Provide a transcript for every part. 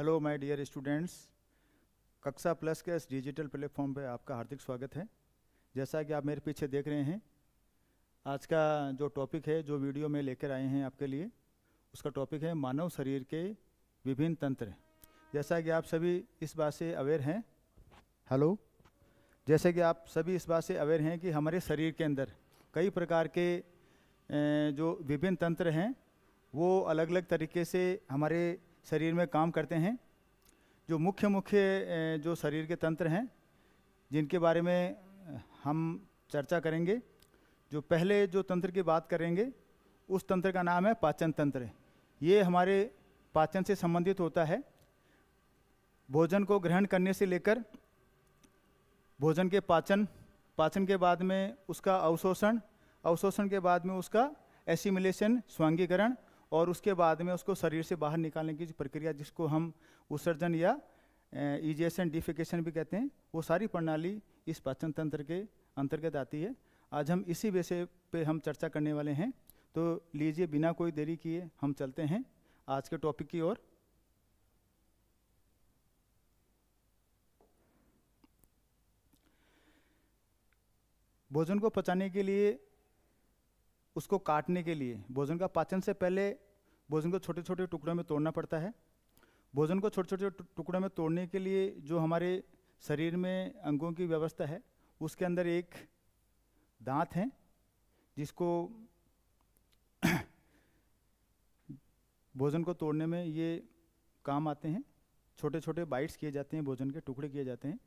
Hello my dear students, कक्षा plus के इस डिजिटल प्लेटफॉर्म पे आपका हार्दिक स्वागत है। जैसा कि आप मेरे पीछे देख रहे हैं, आज का जो टॉपिक है, जो वीडियो में लेकर आए हैं आपके लिए, उसका टॉपिक है मानव शरीर के विभिन्न तंत्र। जैसा कि आप सभी इस बात से अवेयर हैं जैसे कि आप सभी इस बात से अवेयर हैं कि हमारे शरीर के अंदर कई प्रकार के जो विभिन्न तंत्र हैं वो अलग अलग तरीके से हमारे शरीर में काम करते हैं। जो मुख्य जो शरीर के तंत्र हैं जिनके बारे में हम चर्चा करेंगे, जो पहले जो तंत्र की बात करेंगे उस तंत्र का नाम है पाचन तंत्र। ये हमारे पाचन से संबंधित होता है। भोजन को ग्रहण करने से लेकर भोजन के पाचन के बाद में उसका अवशोषण के बाद में उसका एसिमिलेशन, स्वांगीकरण, और उसके बाद में उसको शरीर से बाहर निकालने की प्रक्रिया, जिसको हम उत्सर्जन या इजेशन, डिफिकेशन भी कहते हैं, वो सारी प्रणाली इस पाचन तंत्र के अंतर्गत आती है। आज हम इसी विषय पे हम चर्चा करने वाले हैं। तो लीजिए, बिना कोई देरी किए हम चलते हैं आज के टॉपिक की ओर। भोजन को पचाने के लिए, उसको काटने के लिए, भोजन का पाचन से पहले भोजन को छोटे छोटे टुकड़ों में तोड़ना पड़ता है। भोजन को छोटे छोटे टुकड़ों में तोड़ने के लिए जो हमारे शरीर में अंगों की व्यवस्था है, उसके अंदर एक दांत है जिसको भोजन को तोड़ने में ये काम आते हैं। छोटे छोटे बाइट्स किए जाते हैं, भोजन के टुकड़े किए जाते हैं।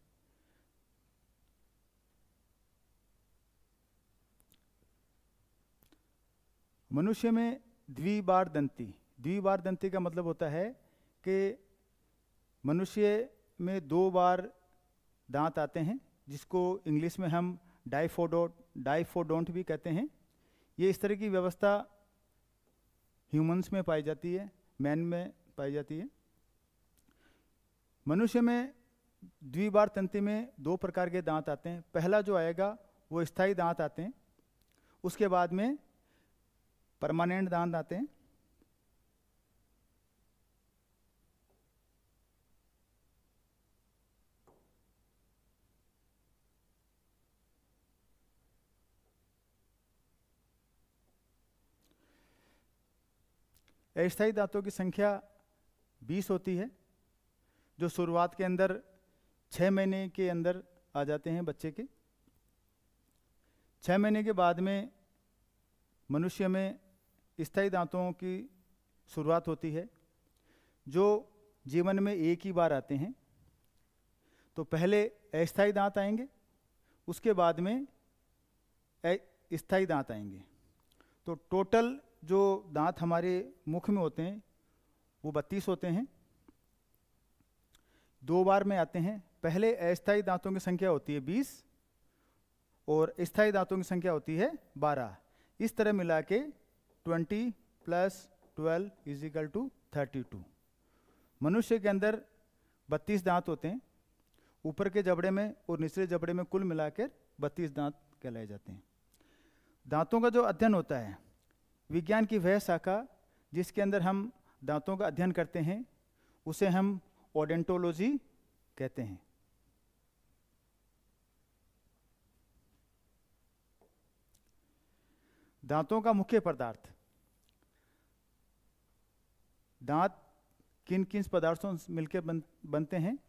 मनुष्य में द्विबारदंती का मतलब होता है कि मनुष्य में 2 बार दांत आते हैं, जिसको इंग्लिश में हम डाइफोडोंट भी कहते हैं। ये इस तरह की व्यवस्था ह्यूमंस में पाई जाती है, मैन में पाई जाती है। मनुष्य में द्विबारदंती में 2 प्रकार के दांत आते हैं। पहला जो आएगा वो स्थायी दांत आते हैं, उसके बाद में परमानेंट दांत आते हैं। अस्थायी दांतों की संख्या 20 होती है, जो शुरुआत के अंदर 6 महीने के अंदर आ जाते हैं बच्चे के। 6 महीने के बाद में मनुष्य में स्थायी दांतों की शुरुआत होती है, जो जीवन में एक ही बार आते हैं। तो पहले अस्थायी दांत आएंगे, उसके बाद में स्थायी दांत आएंगे। तो टोटल जो दांत हमारे मुख में होते हैं वो 32 होते हैं। 2 बार में आते हैं। पहले अस्थायी दांतों की संख्या होती है 20 और स्थायी दांतों की संख्या होती है 12। इस तरह मिला के 20 + 12 = 32। मनुष्य के अंदर 32 दांत होते हैं। ऊपर के जबड़े में और निचले जबड़े में कुल मिलाकर 32 दांत कहलाए जाते हैं। दांतों का जो अध्ययन होता है, विज्ञान की वह शाखा जिसके अंदर हम दांतों का अध्ययन करते हैं, उसे हम ओडेंटोलॉजी कहते हैं। दांतों का मुख्य पदार्थ। दांत किन किन पदार्थों से मिलकर बनते हैं?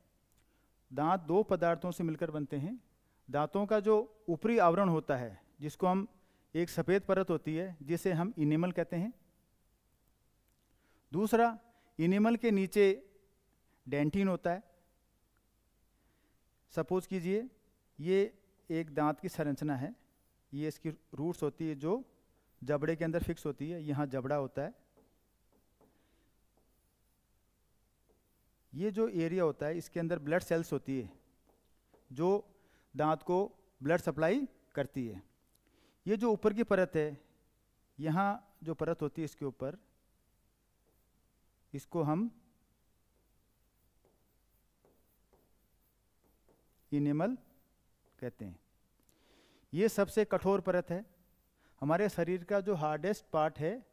दांत 2 पदार्थों से मिलकर बनते हैं। दांतों का जो ऊपरी आवरण होता है, जिसको हम, एक सफ़ेद परत होती है जिसे हम इनेमल कहते हैं। दूसरा, इनेमल के नीचे डेंटिन होता है। सपोज कीजिए ये एक दांत की संरचना है, ये इसकी रूट्स होती है जो जबड़े के अंदर फिक्स होती है। यहाँ जबड़ा होता है। ये जो एरिया होता है, इसके अंदर ब्लड सेल्स होती है जो दांत को ब्लड सप्लाई करती है। ये जो ऊपर की परत है, यहाँ जो परत होती है इसके ऊपर, इसको हम इनेमल कहते हैं। ये सबसे कठोर परत है। हमारे शरीर का जो हार्डेस्ट पार्ट है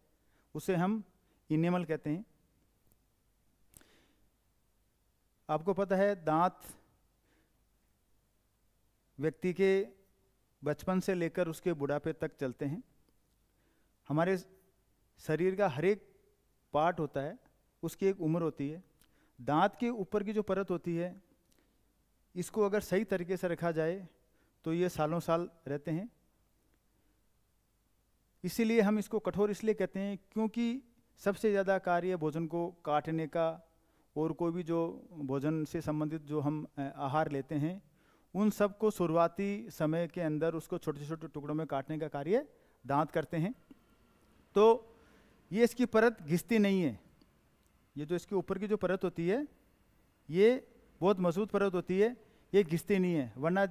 उसे हम इनेमल कहते हैं। आपको पता है दांत व्यक्ति के बचपन से लेकर उसके बुढ़ापे तक चलते हैं। हमारे शरीर का हर एक पार्ट होता है, उसकी एक उम्र होती है। दांत के ऊपर की जो परत होती है, इसको अगर सही तरीके से रखा जाए तो ये सालों साल रहते हैं। इसीलिए हम इसको कठोर इसलिए कहते हैं क्योंकि सबसे ज़्यादा कार्य भोजन को काटने का और कोई भी जो भोजन से संबंधित जो हम आहार लेते हैं उन सब को शुरुआती समय के अंदर उसको छोटे छोटे टुकड़ों में काटने का कार्य दांत करते हैं। तो ये इसकी परत घिसती नहीं है। ये जो इसके ऊपर की जो परत होती है ये बहुत मजबूत परत होती है, ये घिसती नहीं है। वरना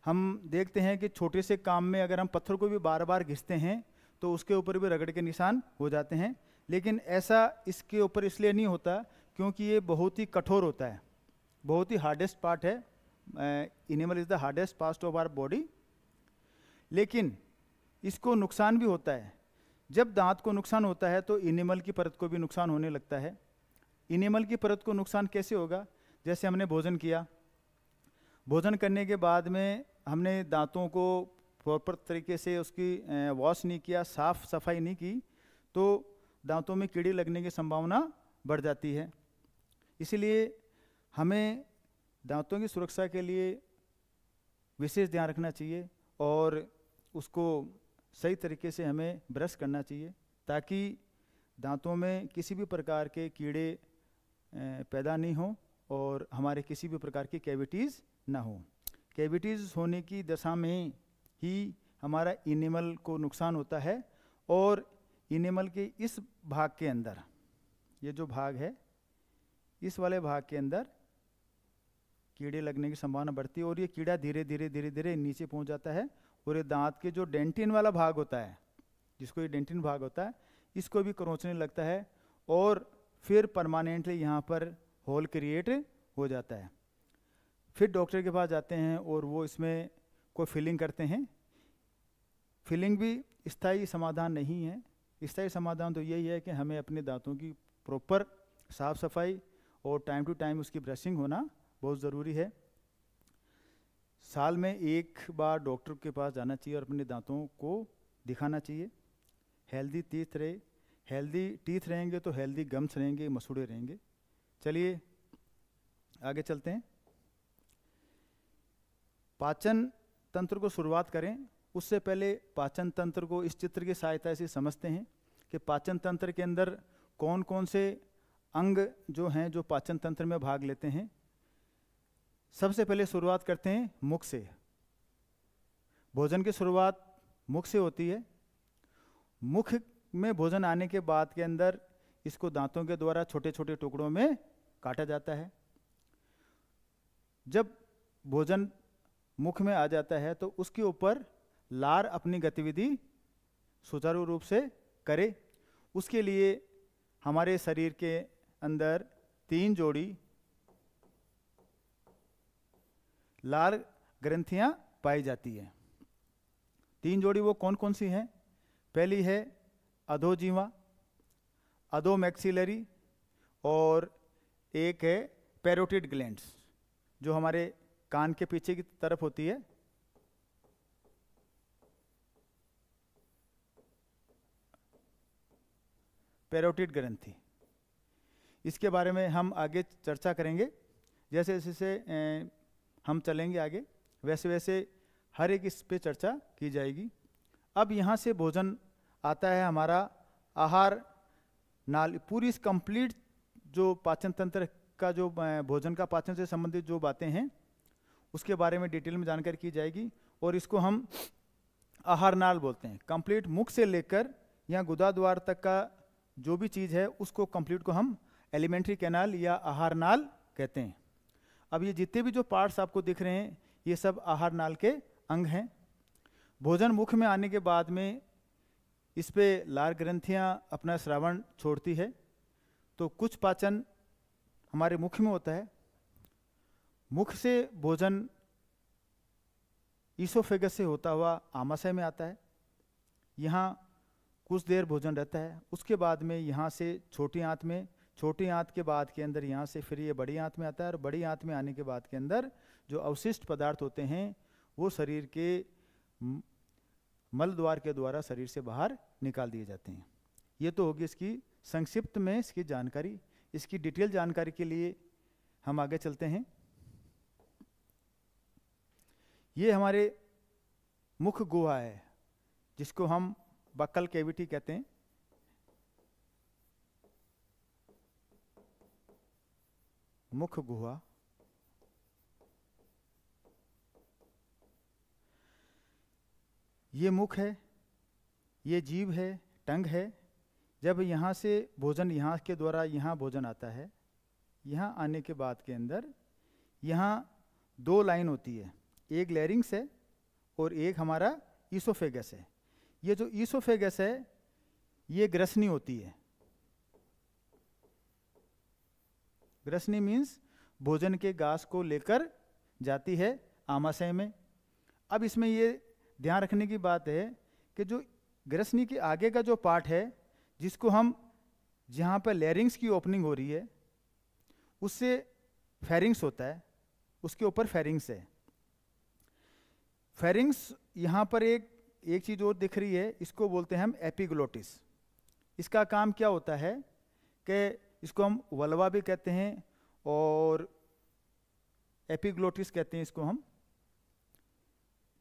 हम देखते हैं कि छोटे से काम में अगर हम पत्थर को भी बार बार घिसते हैं तो उसके ऊपर भी रगड़ के निशान हो जाते हैं, लेकिन ऐसा इसके ऊपर इसलिए नहीं होता क्योंकि ये बहुत ही कठोर होता है, बहुत ही हार्डेस्ट पार्ट है। Enamel is the hardest part of our body. लेकिन इसको नुकसान भी होता है। जब दांत को नुकसान होता है तो इनेमल की परत को भी नुकसान होने लगता है। इनेमल की परत को नुकसान कैसे होगा? जैसे हमने भोजन किया, भोजन करने के बाद में हमने दांतों को प्रॉपर तरीके से उसकी वॉश नहीं किया, साफ सफाई नहीं की, तो दांतों में कीड़े लगने की संभावना बढ़ जाती है। इसलिए हमें दांतों की सुरक्षा के लिए विशेष ध्यान रखना चाहिए और उसको सही तरीके से हमें ब्रश करना चाहिए ताकि दांतों में किसी भी प्रकार के कीड़े पैदा नहीं हो और हमारे किसी भी प्रकार की कैविटीज़ ना हो। कैविटीज़ होने की दशा में ही हमारा इनेमल को नुकसान होता है और इनेमल के इस भाग के अंदर, ये जो भाग है, इस वाले भाग के अंदर कीड़े लगने की संभावना बढ़ती है और ये कीड़ा धीरे धीरे धीरे धीरे नीचे पहुंच जाता है और ये दांत के जो डेंटिन वाला भाग होता है, जिसको ये डेंटिन भाग होता है, इसको भी खरोंचने लगता है और फिर परमानेंटली यहाँ पर होल क्रिएट हो जाता है। फिर डॉक्टर के पास जाते हैं और वो इसमें कोई फिलिंग करते हैं। फिलिंग भी स्थायी समाधान नहीं है। स्थायी समाधान तो यही है कि हमें अपने दांतों की प्रॉपर साफ सफाई और टाइम टू टाइम उसकी ब्रशिंग होना बहुत ज़रूरी है। साल में एक बार डॉक्टर के पास जाना चाहिए और अपने दांतों को दिखाना चाहिए। हेल्दी टीथ रहे, हेल्दी टीथ रहेंगे तो हेल्दी गम्स रहेंगे, मसूड़े रहेंगे। चलिए आगे चलते हैं। पाचन तंत्र को शुरुआत करें उससे पहले पाचन तंत्र को इस चित्र की सहायता से समझते हैं कि पाचन तंत्र के अंदर कौन कौन से अंग जो हैं जो पाचन तंत्र में भाग लेते हैं। सबसे पहले शुरुआत करते हैं मुख से। भोजन की शुरुआत मुख से होती है। मुख में भोजन आने के बाद के अंदर इसको दांतों के द्वारा छोटे छोटे टुकड़ों में काटा जाता है। जब भोजन मुख में आ जाता है तो उसके ऊपर लार अपनी गतिविधि सुचारू रूप से करे। उसके लिए हमारे शरीर के अंदर 3 जोड़ी लार ग्रंथियां पाई जाती है। 3 जोड़ी वो कौन कौन सी हैं? पहली है अधोजीवा, अधोमैक्सिलरी और एक है पैरोटिड ग्लैंड्स जो हमारे कान के पीछे की तरफ होती है। पैरोटिड ग्रंथि, इसके बारे में हम आगे चर्चा करेंगे। जैसे जैसे हम चलेंगे आगे वैसे वैसे हर एक इस पे चर्चा की जाएगी। अब यहाँ से भोजन आता है हमारा आहार नाल। पूरी इस कंप्लीट जो पाचन तंत्र का जो भोजन का पाचन से संबंधित जो बातें हैं उसके बारे में डिटेल में जानकारी की जाएगी और इसको हम आहार नाल बोलते हैं। कंप्लीट मुख से लेकर यहाँ गुदा द्वार तक का जो भी चीज़ है उसको कंप्लीट को हम एलिमेंट्री कैनाल या आहार नाल कहते हैं। अब ये जितने भी जो पार्ट्स आपको दिख रहे हैं ये सब आहार नाल के अंग हैं। भोजन मुख में आने के बाद में इस पे लार ग्रंथियाँ अपना श्रावण छोड़ती है तो कुछ पाचन हमारे मुख में होता है। मुख से भोजन ईसोफेगस से होता हुआ आमाशय में आता है। यहाँ कुछ देर भोजन रहता है। उसके बाद में यहाँ से छोटी आंत में छोटी आंत के बाद के अंदर यहाँ से फिर ये बड़ी आंत में आता है, और बड़ी आंत में आने के बाद के अंदर जो अवशिष्ट पदार्थ होते हैं वो शरीर के मल द्वार के द्वारा शरीर से बाहर निकाल दिए जाते हैं। ये तो होगी इसकी संक्षिप्त में इसकी जानकारी। इसकी डिटेल जानकारी के लिए हम आगे चलते हैं। ये हमारे मुख गुहा है, जिसको हम बक्कल कैविटी कहते हैं। मुख गुहा, ये मुख है, ये जीभ है, टंग है। जब यहाँ से भोजन, यहाँ के द्वारा यहाँ भोजन आता है, यहाँ आने के बाद के अंदर यहाँ दो लाइन होती है, एक लैरिंग्स है और एक हमारा ईसोफेगस है। ये जो ईसोफेगस है ये ग्रसनी होती है। ग्रसनी मीन्स भोजन के घास को लेकर जाती है आमाशय में। अब इसमें ये ध्यान रखने की बात है कि जो ग्रसनी के आगे का जो पार्ट है, जिसको हम, जहाँ पर लैरिंग्स की ओपनिंग हो रही है, उससे फेरिंग्स होता है, उसके ऊपर फेरिंग्स है। फेरिंग्स यहाँ पर एक चीज और दिख रही है, इसको बोलते हैं हम एपिग्लोटिस। इसका काम क्या होता है कि इसको हम वल्वा भी कहते हैं और एपिग्लोटिस कहते हैं इसको हम।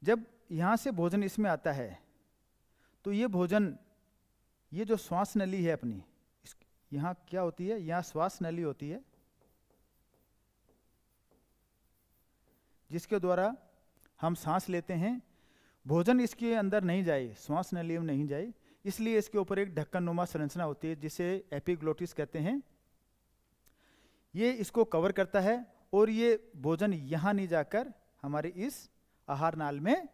जब यहाँ से भोजन इसमें आता है तो ये भोजन, ये जो श्वास नली है अपनी, यहाँ क्या होती है, यहाँ श्वास नली होती है, जिसके द्वारा हम सांस लेते हैं। भोजन इसके अंदर नहीं जाए, श्वास नली में नहीं जाए, इसलिए इसके ऊपर एक ढक्कन नुमा संरचना होती है जिसे एपिग्लोटिस कहते हैं। ये इसको कवर करता है और ये भोजन यहाँ नहीं जाकर हमारे इस आहार नाल में,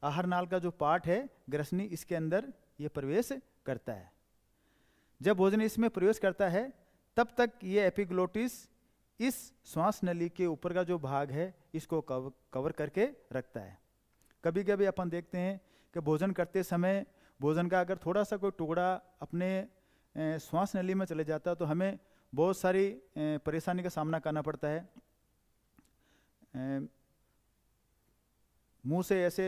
आहार नाल का जो पार्ट है ग्रसनी, इसके अंदर ये प्रवेश करता है। जब भोजन इसमें प्रवेश करता है तब तक ये एपिग्लोटिस इस श्वास नली के ऊपर का जो भाग है इसको कवर करके रखता है। कभी कभी अपन देखते हैं कि भोजन करते समय भोजन का अगर थोड़ा सा कोई टुकड़ा अपने श्वास नली में चले जाता है तो हमें बहुत सारी परेशानी का सामना करना पड़ता है। मुंह से ऐसे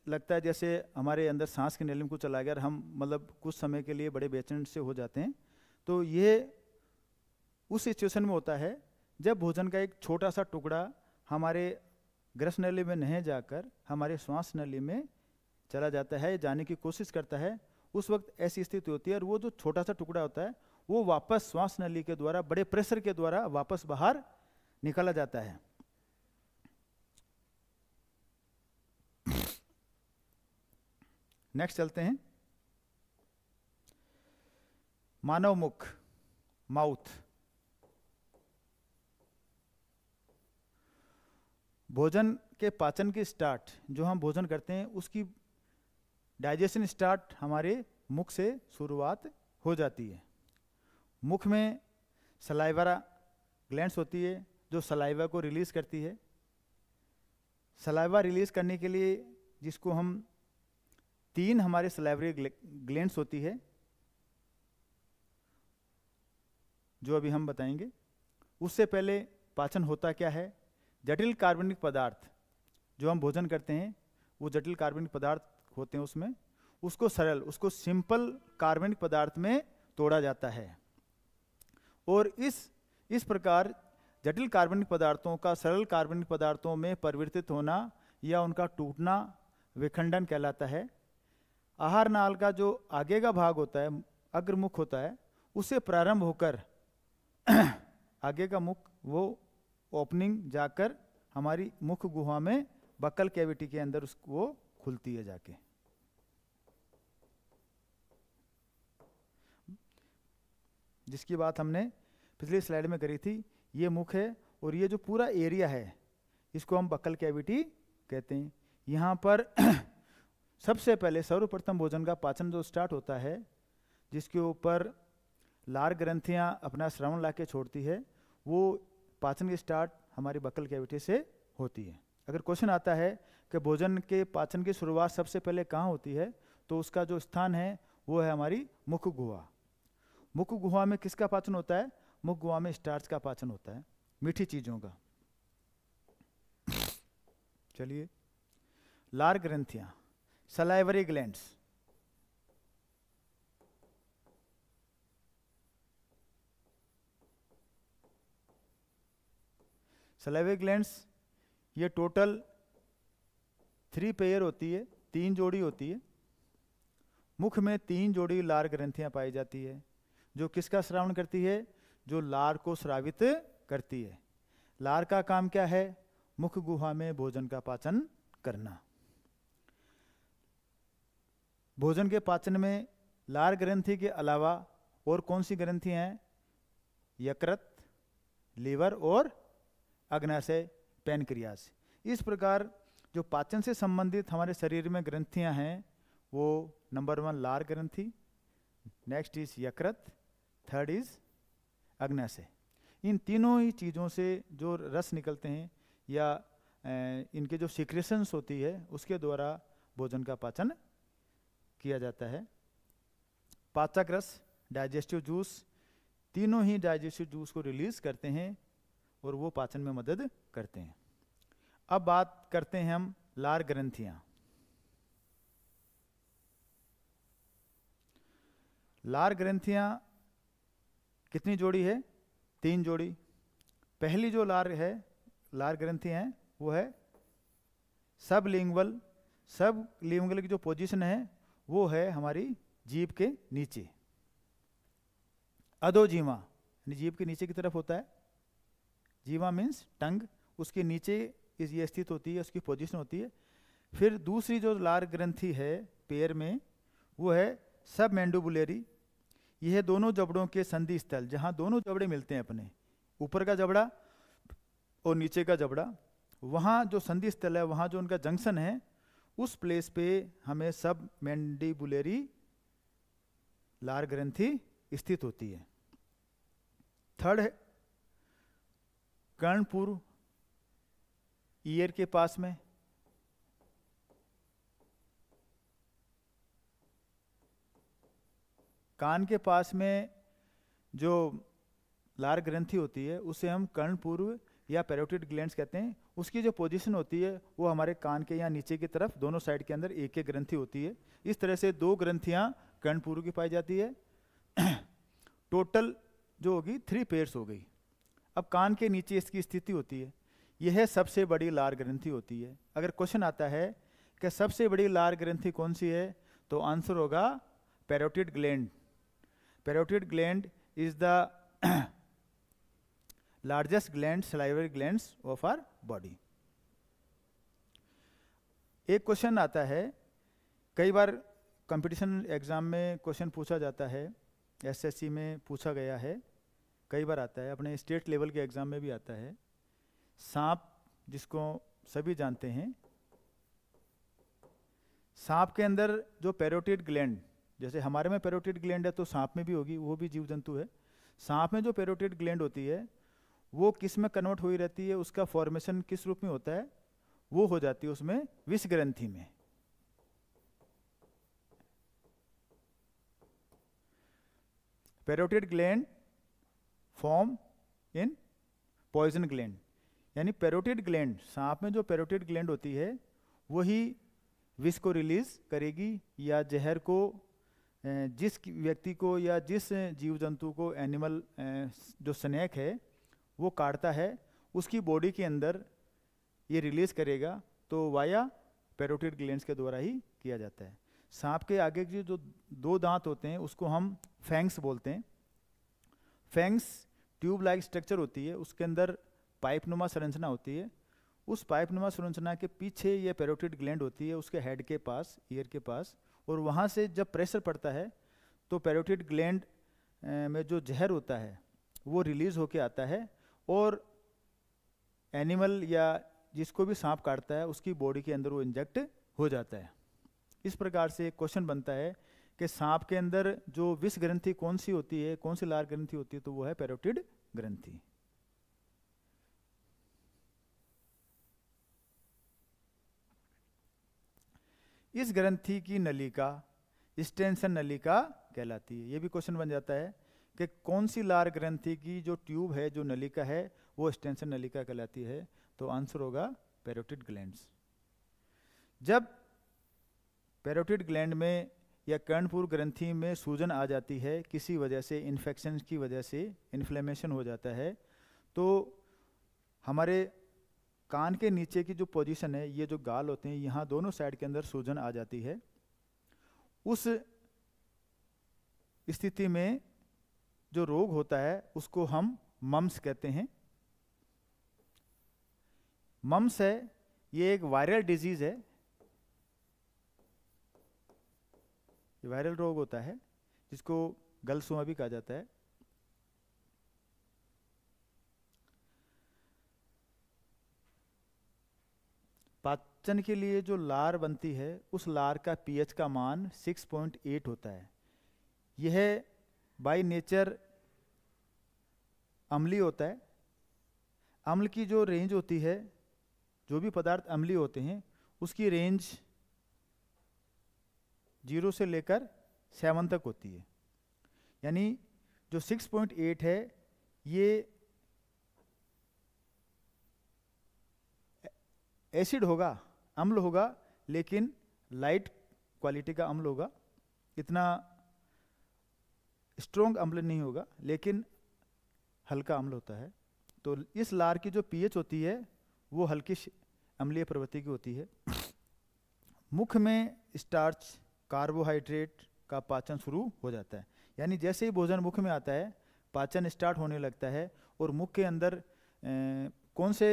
लगता है जैसे हमारे अंदर सांस की नली में कुछ चला गया और हम मतलब कुछ समय के लिए बड़े बेचैन से हो जाते हैं। तो ये उस सिचुएशन में होता है जब भोजन का एक छोटा सा टुकड़ा हमारे ग्रस नली में नहीं जाकर हमारे श्वास नली में चला जाता है, जाने की कोशिश करता है। उस वक्त ऐसी स्थिति होती है और वो जो छोटा सा टुकड़ा होता है वो वापस श्वास नली के द्वारा बड़े प्रेशर के द्वारा वापस बाहर निकाला जाता है। नेक्स्ट चलते हैं, मानव मुख, माउथ। भोजन के पाचन की स्टार्ट, जो हम भोजन करते हैं उसकी डाइजेशन स्टार्ट हमारे मुख से शुरुआत हो जाती है। मुख में सलाइवा ग्लैंड्स होती है जो सलाइवा को रिलीज करती है। सलाइवा रिलीज करने के लिए जिसको हम 3 हमारे सलाइवरी ग्लैंड्स होती है जो अभी हम बताएंगे। उससे पहले पाचन होता क्या है, जटिल कार्बनिक पदार्थ जो हम भोजन करते हैं वो जटिल कार्बनिक पदार्थ होते हैं, उसमें उसको सरल, उसको सिंपल कार्बनिक पदार्थ में तोड़ा जाता है और इस प्रकार जटिल कार्बनिक पदार्थों का सरल कार्बनिक पदार्थों में परिवर्तित होना या उनका टूटना विखंडन कहलाता है। आहार नाल का जो आगे का भाग होता है, अग्रमुख होता है, उससे प्रारंभ होकर आगे का मुख वो ओपनिंग जाकर हमारी मुख गुहा में बक्कल कैविटी के अंदर उसको खुलती है जाके। जिसकी बात हमने पिछली स्लाइड में करी थी, ये मुख है और ये जो पूरा एरिया है इसको हम बक्कल कैविटी कहते हैं। यहाँ पर सबसे पहले सर्वप्रथम भोजन का पाचन जो स्टार्ट होता है, जिसके ऊपर लार ग्रंथियाँ अपना श्रवण लाके छोड़ती है, वो पाचन की स्टार्ट हमारी बक्कल कैविटी से होती है। अगर क्वेश्चन आता है कि भोजन के पाचन की शुरुआत सबसे पहले कहाँ होती है, तो उसका जो स्थान है वो है हमारी मुख गुहा। मुख गुहा में किसका पाचन होता है, मुख गुहा में स्टार्च का पाचन होता है, मीठी चीजों का। चलिए, लार ग्रंथियां, सलाइवरी ग्लैंड्स। सलाइवरी ग्लैंड्स ये टोटल 3 पेयर होती है, 3 जोड़ी होती है। मुख में 3 जोड़ी लार ग्रंथियां पाई जाती है, जो किसका श्रावण करती है? जो लार को स्रावित करती है। लार का काम क्या है? मुख गुहा में भोजन का पाचन करना। भोजन के पाचन में लार ग्रंथि के अलावा और कौन सी ग्रंथियां हैं? यकृत, लीवर और अग्नाशय, पैनक्रियाज। इस प्रकार जो पाचन से संबंधित हमारे शरीर में ग्रंथियां हैं वो नंबर 1 लार ग्रंथि, नेक्स्ट इज यकृत, थर्ड इज अग्नाशय। इन तीनों ही चीज़ों से जो रस निकलते हैं या इनके जो सिक्रेशंस होती है उसके द्वारा भोजन का पाचन किया जाता है। पाचक रस, डाइजेस्टिव जूस, तीनों ही डाइजेस्टिव जूस को रिलीज करते हैं और वो पाचन में मदद करते हैं। अब बात करते हैं हम लार ग्रंथियां। लार ग्रंथियां कितनी जोड़ी है? 3 जोड़ी। पहली जो लार ग्रंथि है वो है सबलिंगुअल। सबलिंगुअल की जो पोजीशन है वो है हमारी जीभ के नीचे, अधोजीवा, जीभ के नीचे की तरफ होता है। जीवा मीन्स टंग, उसके नीचे ये स्थित होती है, उसकी पोजीशन होती है। फिर दूसरी जो लार ग्रंथि है पैर में वो है सब मैंडिबुलरी। यह दोनों जबड़ों के संधि स्थल, जहां दोनों जबड़े मिलते हैं अपने, ऊपर का जबड़ा और नीचे का जबड़ा, वहां जो संधि स्थल है, वहां जो उनका जंक्शन है, उस प्लेस पे हमें सब मैंडिबुलरी लार ग्रंथि स्थित होती है। थर्ड है कर्णपूर्व, ईयर के पास में। कान के पास में जो लार ग्रंथि होती है उसे हम कर्णपूर्व या पैरोटिड ग्लैंड्स कहते हैं। उसकी जो पोजीशन होती है वो हमारे कान के यहाँ नीचे की तरफ दोनों साइड के अंदर एक एक ग्रंथि होती है। इस तरह से 2 ग्रंथियां कर्णपूर्व की पाई जाती है। टोटल जो होगी 3 पेयर्स हो गई। अब कान के नीचे इसकी स्थिति होती है, यह सबसे बड़ी लार ग्रंथि होती है। अगर क्वेश्चन आता है कि सबसे बड़ी लार ग्रंथि कौन सी है, तो आंसर होगा parotid gland. Parotid gland is the largest gland, salivary glands of our body. एक क्वेश्चन आता है, कई बार कंपटीशन एग्जाम में क्वेश्चन पूछा जाता है, एसएससी में पूछा गया है, कई बार आता है, अपने स्टेट लेवल के एग्जाम में भी आता है। सांप, जिसको सभी जानते हैं, सांप के अंदर जो पैरोटिड ग्लैंड, जैसे हमारे में पैरोटिड ग्लैंड है तो सांप में भी होगी, वो भी जीव जंतु है। सांप में जो पैरोटिड ग्लैंड होती है वो किस में कन्वर्ट हुई रहती है, उसका फॉर्मेशन किस रूप में होता है, वो हो जाती है उसमें विष ग्रंथि में। Parotid gland form in poison gland, यानी पैरोटिड ग्लैंड, सांप में जो पैरोटिड ग्लैंड होती है वही विष को रिलीज करेगी या जहर को जिस व्यक्ति को या जिस जीव जंतु को एनिमल जो स्नेक है वो काटता है, उसकी बॉडी के अंदर ये रिलीज करेगा, तो वाया पैरोटिड ग्लैंड्स के द्वारा ही किया जाता है। सांप के आगे के जो 2 दांत होते हैं उसको हम फैंग्स बोलते हैं। फैंग्स ट्यूब लाइक स्ट्रक्चर होती है, उसके अंदर पाइपनुमा संरचना होती है। उस पाइपनुमा संरचना के पीछे ये पैरोटिड ग्लैंड होती है, उसके हेड के पास, ईयर के पास, और वहाँ से जब प्रेशर पड़ता है तो पैरोटिड ग्लैंड में जो जहर होता है वो रिलीज होके आता है और एनिमल या जिसको भी सांप काटता है उसकी बॉडी के अंदर वो इंजेक्ट हो जाता है। इस प्रकार से क्वेश्चन बनता है कि सांप के अंदर जो विष ग्रंथि कौन सी होती है, कौन सी लार ग्रंथि होती है, तो वो है पैरोटिड ग्रंथि। इस ग्रंथि की नलिका स्टेंसन नलिका कहलाती है। ये भी क्वेश्चन बन जाता है कि कौन सी लार ग्रंथि की जो ट्यूब है, जो नलिका है, वो स्टेंसन नलिका कहलाती है? तो आंसर होगा पैरोटिड ग्लैंड्स। जब पैरोटिड ग्लैंड में या कर्णपूर ग्रंथि में सूजन आ जाती है, किसी वजह से, इन्फेक्शन की वजह से इन्फ्लेमेशन हो जाता है, तो हमारे कान के नीचे की जो पोजीशन है, ये जो गाल होते हैं, यहाँ दोनों साइड के अंदर सूजन आ जाती है। उस स्थिति में जो रोग होता है उसको हम मम्स कहते हैं। मम्स है, ये एक वायरल डिजीज है, ये वायरल रोग होता है जिसको गलसुआ भी कहा जाता है। पाचन के लिए जो लार बनती है, उस लार का पीएच का मान 6.8 होता है। यह बाय नेचर अम्लीय होता है। अम्ल की जो रेंज होती है, जो भी पदार्थ अम्लीय होते हैं उसकी रेंज 0 से लेकर 7 तक होती है। यानी जो 6.8 है ये एसिड होगा, अम्ल होगा, लेकिन लाइट क्वालिटी का अम्ल होगा, इतना स्ट्रोंग अम्ल नहीं होगा, लेकिन हल्का अम्ल होता है। तो इस लार की जो पीएच होती है वो हल्की अम्लीय प्रवृत्ति की होती है। मुख में स्टार्च, कार्बोहाइड्रेट का पाचन शुरू हो जाता है। यानी जैसे ही भोजन मुख में आता है, पाचन स्टार्ट होने लगता है। और मुख के अंदर कौन से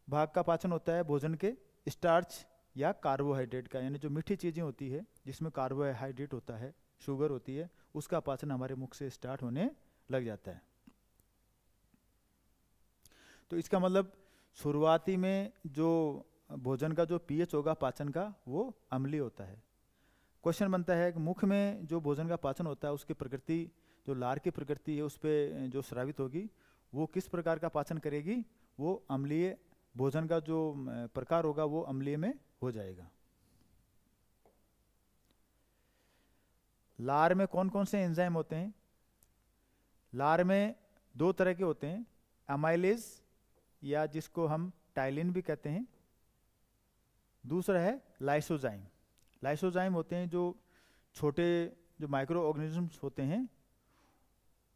भाग का पाचन होता है? भोजन के स्टार्च या कार्बोहाइड्रेट का, यानी जो मीठी चीज़ें होती है जिसमें कार्बोहाइड्रेट होता है, शुगर होती है, उसका पाचन हमारे मुख से स्टार्ट होने लग जाता है। तो इसका मतलब शुरुआती में जो भोजन का जो पीएच होगा पाचन का, वो अम्लीय होता है। क्वेश्चन बनता है कि मुख में जो भोजन का पाचन होता है उसकी प्रकृति, जो लार की प्रकृति है, उस पर जो स्रावित होगी वो किस प्रकार का पाचन करेगी? वो अम्लीय, भोजन का जो प्रकार होगा वो अम्लीय में हो जाएगा। लार में कौन कौन से एंजाइम होते हैं? लार में 2 तरह के होते हैं, अमाइलेज या जिसको हम टाइलिन भी कहते हैं, दूसरा है लाइसोजाइम। लाइसोजाइम होते हैं जो छोटे जो माइक्रो ऑर्गेनिजम्स होते हैं,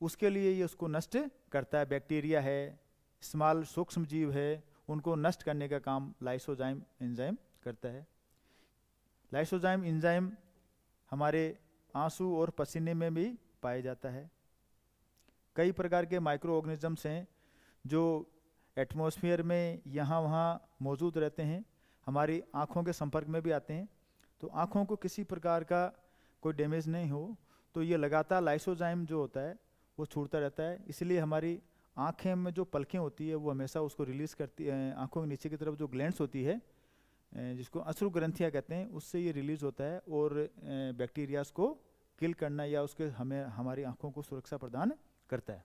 उसके लिए ये उसको नष्ट करता है। बैक्टीरिया है, स्मॉल सूक्ष्म जीव है, उनको नष्ट करने का काम लाइसोजाइम एंजाइम करता है। लाइसोजाइम एंजाइम हमारे आंसू और पसीने में भी पाया जाता है। कई प्रकार के माइक्रो ऑर्गेनिजम्स हैं जो एटमॉस्फेयर में यहाँ वहाँ मौजूद रहते हैं, हमारी आँखों के संपर्क में भी आते हैं। तो आँखों को किसी प्रकार का कोई डैमेज नहीं हो, तो ये लगातार लाइसोजाइम जो होता है वो छूटता रहता है। इसलिए हमारी आँखें में जो पलकें होती है वो हमेशा उसको रिलीज़ करती है। आँखों के नीचे की तरफ जो ग्लैंड्स होती है, जिसको अश्रु ग्रंथियाँ कहते हैं, उससे ये रिलीज़ होता है और बैक्टीरियाज को किल करना या उसके हमें हमारी आँखों को सुरक्षा प्रदान करता है।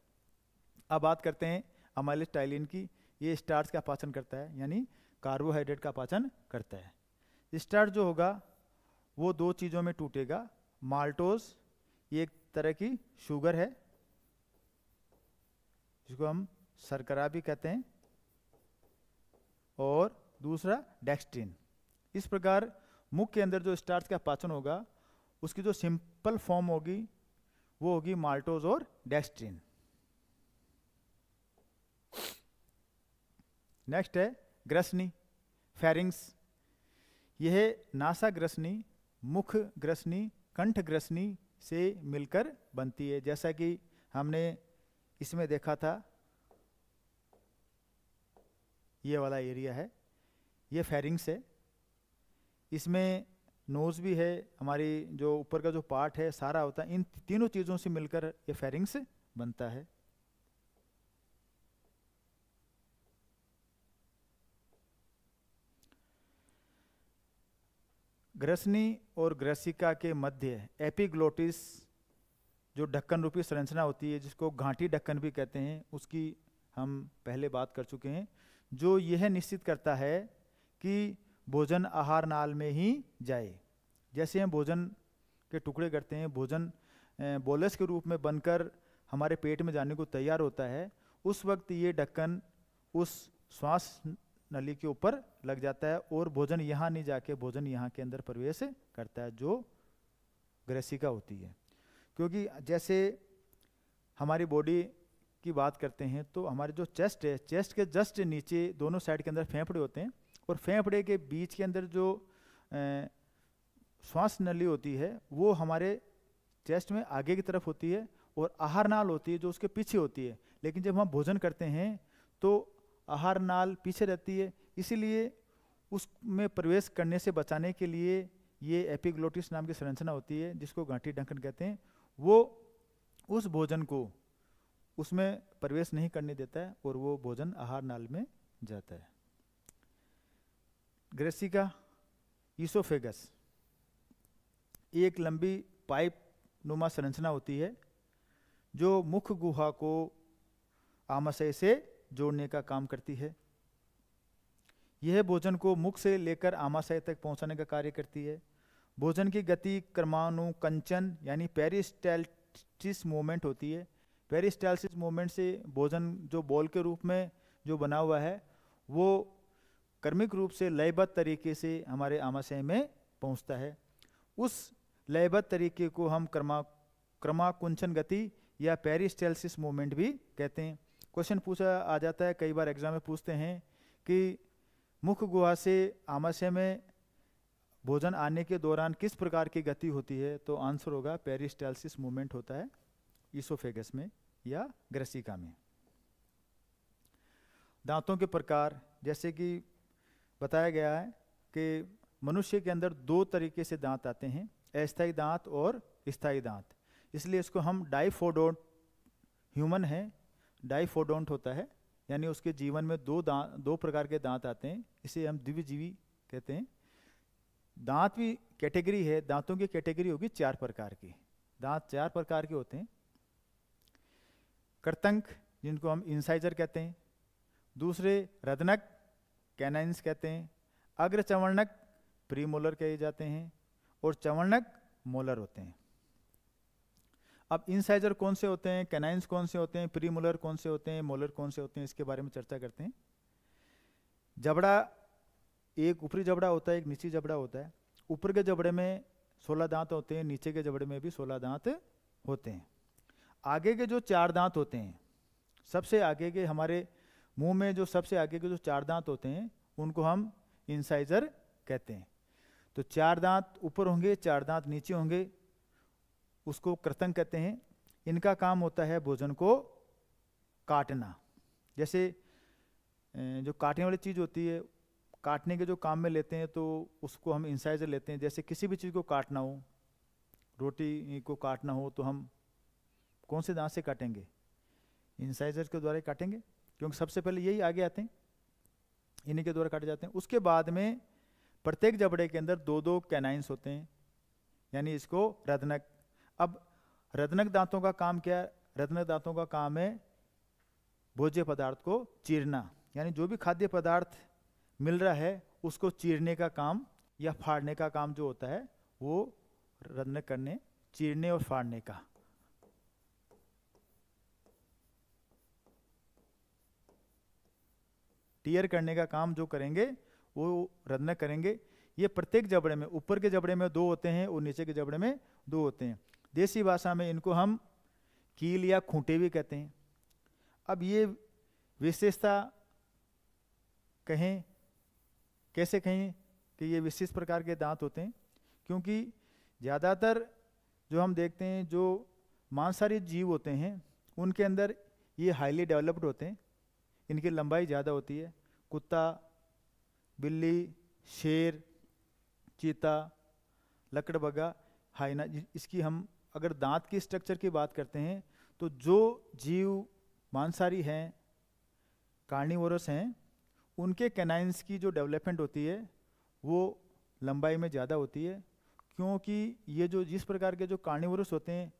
अब बात करते हैं अमाइलेज टाइलिन की। ये स्टार्च का पाचन करता है, यानी कार्बोहाइड्रेट का पाचन करता है। स्टार्च जो होगा वो 2 चीज़ों में टूटेगा। माल्टोज, ये एक तरह की शुगर है जिसको हम शर्करा भी कहते हैं, और दूसरा डेक्स्ट्रिन। इस प्रकार मुख के अंदर जो स्टार्च का पाचन होगा उसकी जो सिंपल फॉर्म होगी वो होगी माल्टोज और डेक्स्ट्रिन। नेक्स्ट है ग्रसनी, फेरिंग्स। यह नासा ग्रसनी, मुख ग्रसनी, कंठ ग्रसनी से मिलकर बनती है। जैसा कि हमने इसमें देखा था, ये वाला एरिया है, ये फेरिंग्स है। इसमें नोज भी है, हमारी जो ऊपर का जो पार्ट है सारा होता है। इन तीनों चीज़ों से मिलकर ये फेरिंग्स बनता है। ग्रसनी और ग्रसिका के मध्य एपिग्लोटिस, जो ढक्कन रूपी संरचना होती है, जिसको घाटी ढक्कन भी कहते हैं, उसकी हम पहले बात कर चुके हैं, जो यह निश्चित करता है कि भोजन आहार नाल में ही जाए। जैसे हम भोजन के टुकड़े करते हैं, भोजन बोलस के रूप में बनकर हमारे पेट में जाने को तैयार होता है, उस वक्त ये ढक्कन उस श्वास नली के ऊपर लग जाता है और भोजन यहाँ नहीं जाके भोजन यहाँ के अंदर प्रवेश करता है, जो ग्रसिका होती है। क्योंकि जैसे हमारी बॉडी की बात करते हैं तो हमारे जो चेस्ट है, चेस्ट के जस्ट नीचे दोनों साइड के अंदर फेफड़े होते हैं, और फेफड़े के बीच के अंदर जो श्वास नली होती है वो हमारे चेस्ट में आगे की तरफ होती है, और आहार नाल होती है जो उसके पीछे होती है। लेकिन जब हम भोजन करते हैं तो आहार नाल पीछे रहती है, इसीलिए उसमें प्रवेश करने से बचाने के लिए ये एपिग्लोटिस नाम की संरचना होती है, जिसको गांठी ढक्कन कहते हैं, वो उस भोजन को उसमें प्रवेश नहीं करने देता है और वो भोजन आहार नाल में जाता है। ग्रसिका ईसोफेगस एक लंबी पाइप नुमा संरचना होती है जो मुख गुहा को आमाशय से जोड़ने का काम करती है। यह भोजन को मुख से लेकर आमाशय तक पहुंचाने का कार्य करती है। भोजन की गति क्रमानुकंचन यानी पेरिस्टाल्सिस मूवमेंट होती है। पेरिस्टाल्सिस मूवमेंट से भोजन जो बॉल के रूप में जो बना हुआ है वो क्रमिक रूप से लयबद्ध तरीके से हमारे आमाशय में पहुंचता है। उस लयबद्ध तरीके को हम क्रमाकुंचन गति या पेरिस्टाल्सिस मूवमेंट भी कहते हैं। क्वेश्चन पूछा आ जाता है, कई बार एग्जाम में पूछते हैं कि मुख गुहा से आमाशय में भोजन आने के दौरान किस प्रकार की गति होती है, तो आंसर होगा पेरिस्टाल्सिस मूवमेंट होता है ईसोफेगस में या ग्रसिका में। दांतों के प्रकार, जैसे कि बताया गया है कि मनुष्य के अंदर दो तरीके से दांत आते हैं, अस्थायी दांत और स्थायी दांत, इसलिए इसको हम डाइफोडोंट, ह्यूमन है डाइफोडोंट होता है, यानी उसके जीवन में दो प्रकार के दांत आते हैं, इसे हम द्विजीवी कहते हैं। दांत भी कैटेगरी है, दांतों की कैटेगरी होगी 4 प्रकार की। दांत 4 प्रकार के होते हैं। कर्तंक जिनको हम इंसाइजर कहते हैं, दूसरे रदनक कैनाइंस कहते हैं, अग्र चवर्णक प्रीमोलर कहे जाते हैं, और चवर्णक मोलर होते हैं। अब इंसाइजर कौन से होते हैं, कैनाइंस कौन से होते हैं, प्रीमोलर कौन से होते हैं, मोलर कौन से होते हैं, इसके बारे में चर्चा करते हैं। जबड़ा, एक ऊपरी जबड़ा होता है, एक नीची जबड़ा होता है। ऊपर के जबड़े में 16 दांत होते हैं, नीचे के जबड़े में भी 16 दांत होते हैं। आगे के जो 4 दांत होते हैं, सबसे आगे के हमारे मुंह में जो सबसे आगे के जो 4 दांत होते हैं उनको हम इंसाइजर कहते हैं। तो 4 दांत ऊपर होंगे, 4 दांत नीचे होंगे, उसको कृतंक कहते हैं। इनका काम होता है भोजन को काटना। जैसे जो काटने वाली चीज़ होती है, काटने के जो काम में लेते हैं तो उसको हम इंसाइजर लेते हैं। जैसे किसी भी चीज़ को काटना हो, रोटी को काटना हो, तो हम कौन से दांत से काटेंगे? इंसाइजर के द्वारा काटेंगे, क्योंकि सबसे पहले यही आगे आते हैं, इन्हीं के द्वारा काटे जाते हैं। उसके बाद में प्रत्येक जबड़े के अंदर 2-2 कैनाइंस होते हैं, यानी इसको रदनक। अब रदनक दांतों का काम क्या है? रदनक दांतों का काम है भोज्य पदार्थ को चीरना, यानी जो भी खाद्य पदार्थ मिल रहा है उसको चीरने का काम या फाड़ने का काम जो होता है वो रदनक करने, चीरने और फाड़ने का। टीयर करने का काम जो करेंगे वो रदनक करेंगे। ये प्रत्येक जबड़े में, ऊपर के जबड़े में 2 होते हैं और नीचे के जबड़े में 2 होते हैं। देसी भाषा में इनको हम कील या खूंटे भी कहते हैं। अब ये विशेषता कहें, कैसे कहें कि ये विशिष्ट प्रकार के दांत होते हैं? क्योंकि ज़्यादातर जो हम देखते हैं जो मांसाहारी जीव होते हैं उनके अंदर ये हाईली डेवलप्ड होते हैं, इनकी लंबाई ज़्यादा होती है। कुत्ता, बिल्ली, शेर, चीता, लकड़बग्गा, हाइना, इसकी हम अगर दांत की स्ट्रक्चर की बात करते हैं तो जो जीव मांसाहारी हैं, कार्निवोरस हैं, उनके कैनाइंस की जो डेवलपमेंट होती है वो लंबाई में ज़्यादा होती है। क्योंकि ये जो जिस प्रकार के जो कार्निवोरस होते हैं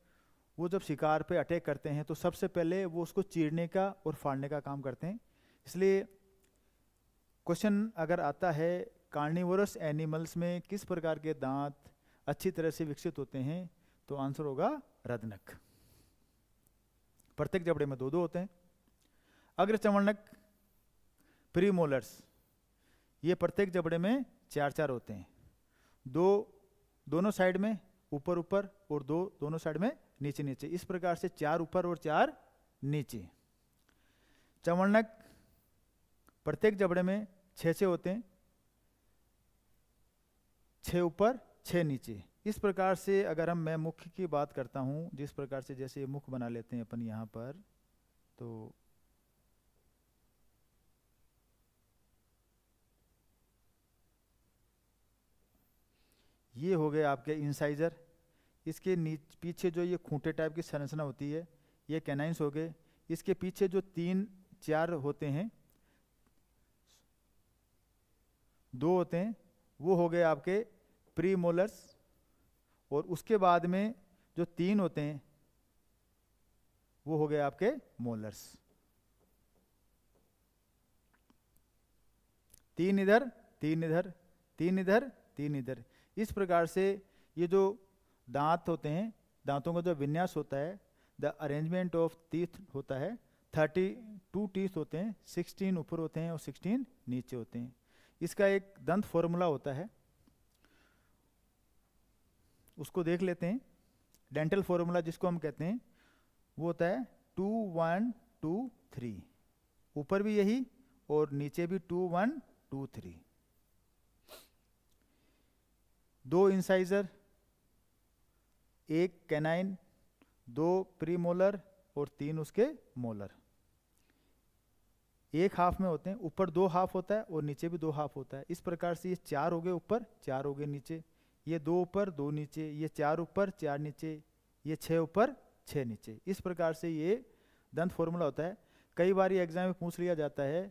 वो जब शिकार पे अटैक करते हैं तो सबसे पहले वो उसको चीरने का और फाड़ने का काम करते हैं। इसलिए क्वेश्चन अगर आता है कार्निवोरस एनिमल्स में किस प्रकार के दांत अच्छी तरह से विकसित होते हैं, तो आंसर होगा रदनक। प्रत्येक जबड़े में 2-2 होते हैं। अग्रचवर्णक प्रीमोलर्स, ये प्रत्येक जबड़े में 4-4 होते हैं, 2 दोनों साइड में ऊपर ऊपर और 2 दोनों साइड में नीचे नीचे, इस प्रकार से 4 ऊपर और 4 नीचे। चवर्णक प्रत्येक जबड़े में 6-6 होते हैं, 6 ऊपर 6 नीचे। इस प्रकार से अगर मैं मुख की बात करता हूँ, जिस प्रकार से जैसे मुख बना लेते हैं अपन यहाँ पर, तो ये हो गए आपके इंसाइजर। इसके पीछे जो ये खूंटे टाइप की संरचना होती है, ये कैनाइंस हो गए। इसके पीछे जो 3-4 होते हैं, 2 होते हैं, वो हो गए आपके प्रीमोलर्स। और उसके बाद में जो 3 होते हैं वो हो गए आपके मोलर्स। 3 इधर, 3 इधर, 3 इधर, 3 इधर। इस प्रकार से ये जो दांत होते हैं, दांतों का जो विन्यास होता है, द अरेंजमेंट ऑफ टीथ होता है, 32 टीथ होते हैं, 16 ऊपर होते हैं और 16 नीचे होते हैं। इसका एक दंत फॉर्मूला होता है, उसको देख लेते हैं। डेंटल फॉर्मूला जिसको हम कहते हैं वो होता है 2 1 2 3, ऊपर भी यही और नीचे भी 2 1 2 3। 2 इंसाइजर, 1 कैनाइन, 2 प्रीमोलर और 3 उसके मोलर। एक हाफ में होते हैं, ऊपर 2 हाफ होता है और नीचे भी 2 हाफ होता है। इस प्रकार से ये 4 हो गए ऊपर, 4 हो गए नीचे, ये 2 ऊपर 2 नीचे, ये 4 ऊपर 4 नीचे, ये 6 ऊपर 6 नीचे। इस प्रकार से ये दंत फॉर्मूला होता है। कई बार ये एग्जाम में पूछ लिया जाता है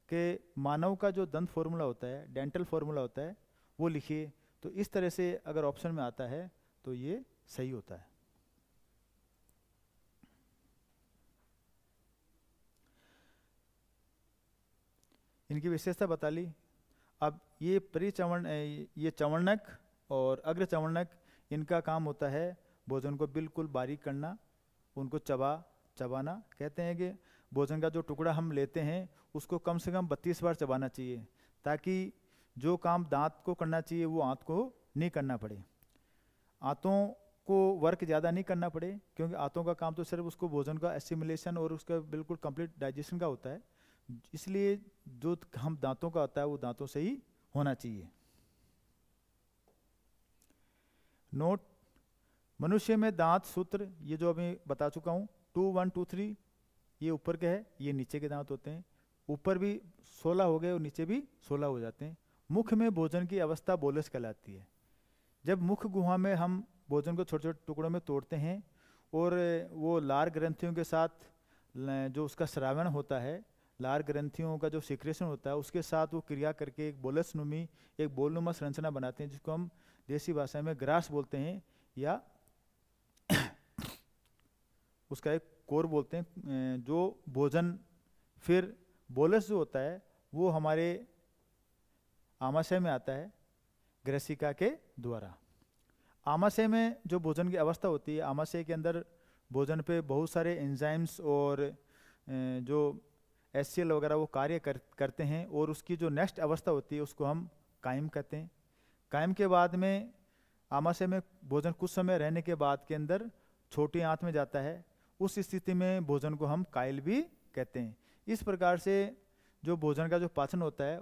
कि मानव का जो दंत फॉर्मूला होता है, डेंटल फॉर्मूला होता है, वो लिखिए। तो इस तरह से अगर ऑप्शन में आता है तो ये सही होता है। इनकी विशेषता बता ली। अब ये ये चवर्णक और अग्रचवर्णक, इनका काम होता है भोजन को बिल्कुल बारीक करना, उनको चबाना। कहते हैं कि भोजन का जो टुकड़ा हम लेते हैं उसको कम से कम 32 बार चबाना चाहिए, ताकि जो काम दांत को करना चाहिए वो आंत को नहीं करना पड़े, आंतों को वर्क ज़्यादा नहीं करना पड़े, क्योंकि आंतों का काम तो सिर्फ उसको भोजन का एसिमिलेशन और उसका बिल्कुल कंप्लीट डाइजेशन का होता है। इसलिए जो हम दांतों का होता है वो दांतों से ही होना चाहिए। नोट, मनुष्य में दांत सूत्र, ये जो अभी बता चुका हूँ, 2 1 2 3, ये ऊपर के है, ये नीचे के दांत होते हैं। ऊपर भी 16 हो गए और नीचे भी 16 हो जाते हैं। मुख में भोजन की अवस्था बोलस कहलाती है। जब मुख गुहा में हम भोजन को छोटे छोटे टुकड़ों में तोड़ते हैं और वो लार ग्रंथियों के साथ जो उसका श्रावण होता है, लार ग्रंथियों का जो सिक्रेशन होता है, उसके साथ वो क्रिया करके एक बोलसनुमी, एक बोलनुमा संरचना बनाते हैं, जिसको हम देसी भाषा में ग्रास बोलते हैं, या उसका एक कोर बोलते हैं। जो भोजन फिर बोलस जो होता है वो हमारे आमाशय में आता है ग्रसिका के द्वारा। आमाशय में जो भोजन की अवस्था होती है, आमाशय के अंदर भोजन पे बहुत सारे एंजाइम्स और जो एचसीएल वगैरह वो कार्य करते हैं, और उसकी जो नेक्स्ट अवस्था होती है उसको हम कायम कहते हैं। कायम के बाद में आमाशय में भोजन कुछ समय रहने के बाद के अंदर छोटी आंत में जाता है। उस स्थिति में भोजन को हम कायल भी कहते हैं। इस प्रकार से जो भोजन का जो पाचन होता है,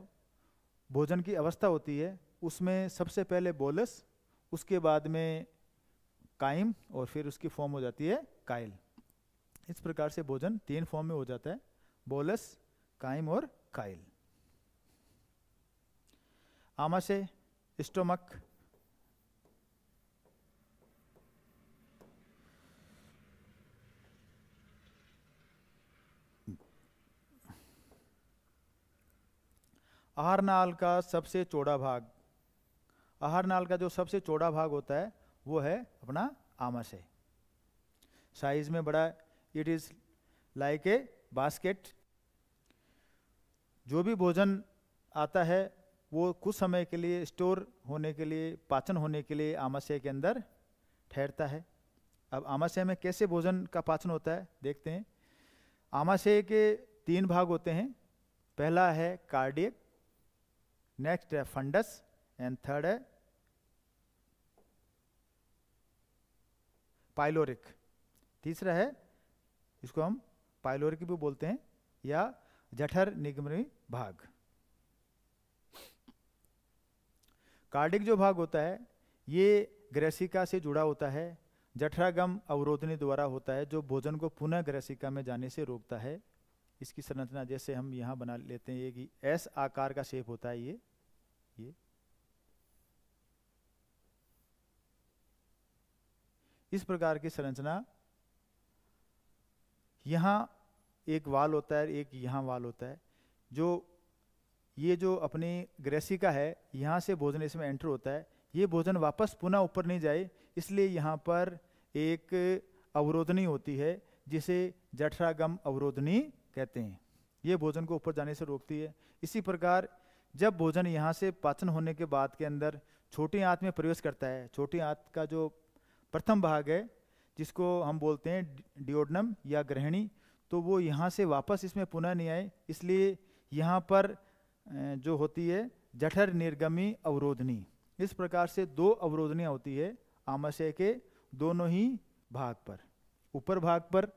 भोजन की अवस्था होती है, उसमें सबसे पहले बोलस, उसके बाद में कायम, और फिर उसकी फॉर्म हो जाती है कायल। इस प्रकार से भोजन 3 फॉर्म में हो जाता है, बोलस, कायम और कायल। आमाशय, स्टोमक, आहार नाल का सबसे चौड़ा भाग, आहार नाल का जो सबसे चौड़ा भाग होता है वो है अपना आमाशय। साइज में बड़ा, it is like a basket. जो भी भोजन आता है वो कुछ समय के लिए स्टोर होने के लिए, पाचन होने के लिए आमाशय के अंदर ठहरता है। अब आमाशय में कैसे भोजन का पाचन होता है देखते हैं। आमाशय के 3 भाग होते हैं। पहला है कार्डियक, नेक्स्ट है फंडस एंड थर्ड है पाइलोरिक। तीसरा है, इसको हम पाइलोरिक भी बोलते हैं या जठर निगमनी भाग। कार्डिक जो भाग होता है ये ग्रैसिका से जुड़ा होता है, जठरागम अवरोधनी द्वारा होता है, जो भोजन को पुनः ग्रैसिका में जाने से रोकता है। इसकी संरचना जैसे हम यहाँ बना लेते हैं, ये कि एस आकार का शेप होता है ये इस प्रकार की संरचना। यहाँ एक वाल होता है, एक यहाँ वाल होता है। ये जो अपनी ग्रैसिका है, यहाँ से भोजन इसमें एंटर होता है। ये भोजन वापस पुनः ऊपर नहीं जाए, इसलिए यहाँ पर एक अवरोधनी होती है जिसे जठरागम अवरोधनी कहते हैं। ये भोजन को ऊपर जाने से रोकती है। इसी प्रकार जब भोजन यहाँ से पाचन होने के बाद के अंदर छोटी आंत में प्रवेश करता है, छोटी आंत का जो प्रथम भाग है जिसको हम बोलते हैं डियोडनम या ग्रहणी, तो वो यहाँ से वापस इसमें पुनः नहीं आए, इसलिए यहाँ पर जो होती है जठर निर्गमी अवरोधनी। इस प्रकार से 2 अवरोधनियाँ होती है आमाशय के दोनों ही भाग पर। ऊपर भाग पर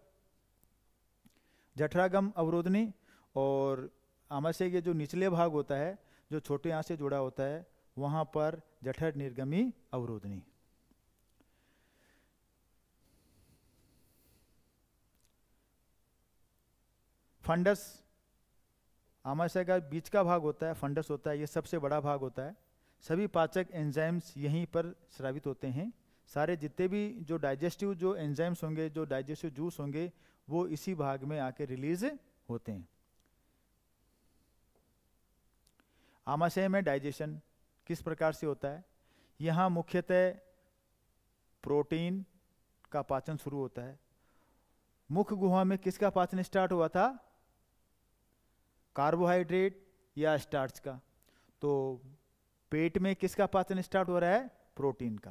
जठरागम अवरोधनी और आमाशय के जो निचले भाग होता है, जो छोटे आंत से जुड़ा होता है, वहाँ पर जठर निर्गमी अवरोधनी। फंडस आमाशय का बीच का भाग होता है, फंडस होता है, ये सबसे बड़ा भाग होता है। सभी पाचक एंजाइम्स यहीं पर स्रावित होते हैं। सारे जितने भी जो डाइजेस्टिव जो एंजाइम्स होंगे, जो डाइजेस्टिव जूस होंगे, वो इसी भाग में आके रिलीज होते हैं। आमाशय में डाइजेशन किस प्रकार से होता है? यहाँ मुख्यतः प्रोटीन का पाचन शुरू होता है। मुख गुहा में किसका पाचन स्टार्ट हुआ था? कार्बोहाइड्रेट या स्टार्च का। तो पेट में किसका पाचन स्टार्ट हो रहा है? प्रोटीन का।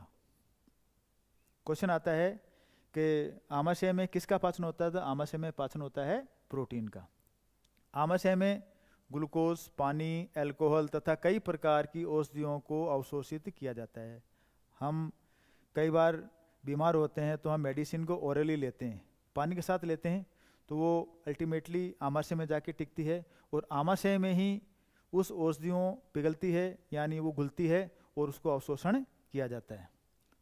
क्वेश्चन आता है कि आमाशय में किसका पाचन होता है? तो आमाशय में पाचन होता है प्रोटीन का। आमाशय में ग्लूकोज, पानी, अल्कोहल तथा कई प्रकार की औषधियों को अवशोषित किया जाता है। हम कई बार बीमार होते हैं तो हम मेडिसिन को ओरली लेते हैं, पानी के साथ लेते हैं, तो वो अल्टीमेटली आमाशय में जाके टिकती है और आमाशय में ही उस औषधियों पिघलती है, यानी वो घुलती है और उसको अवशोषण किया जाता है।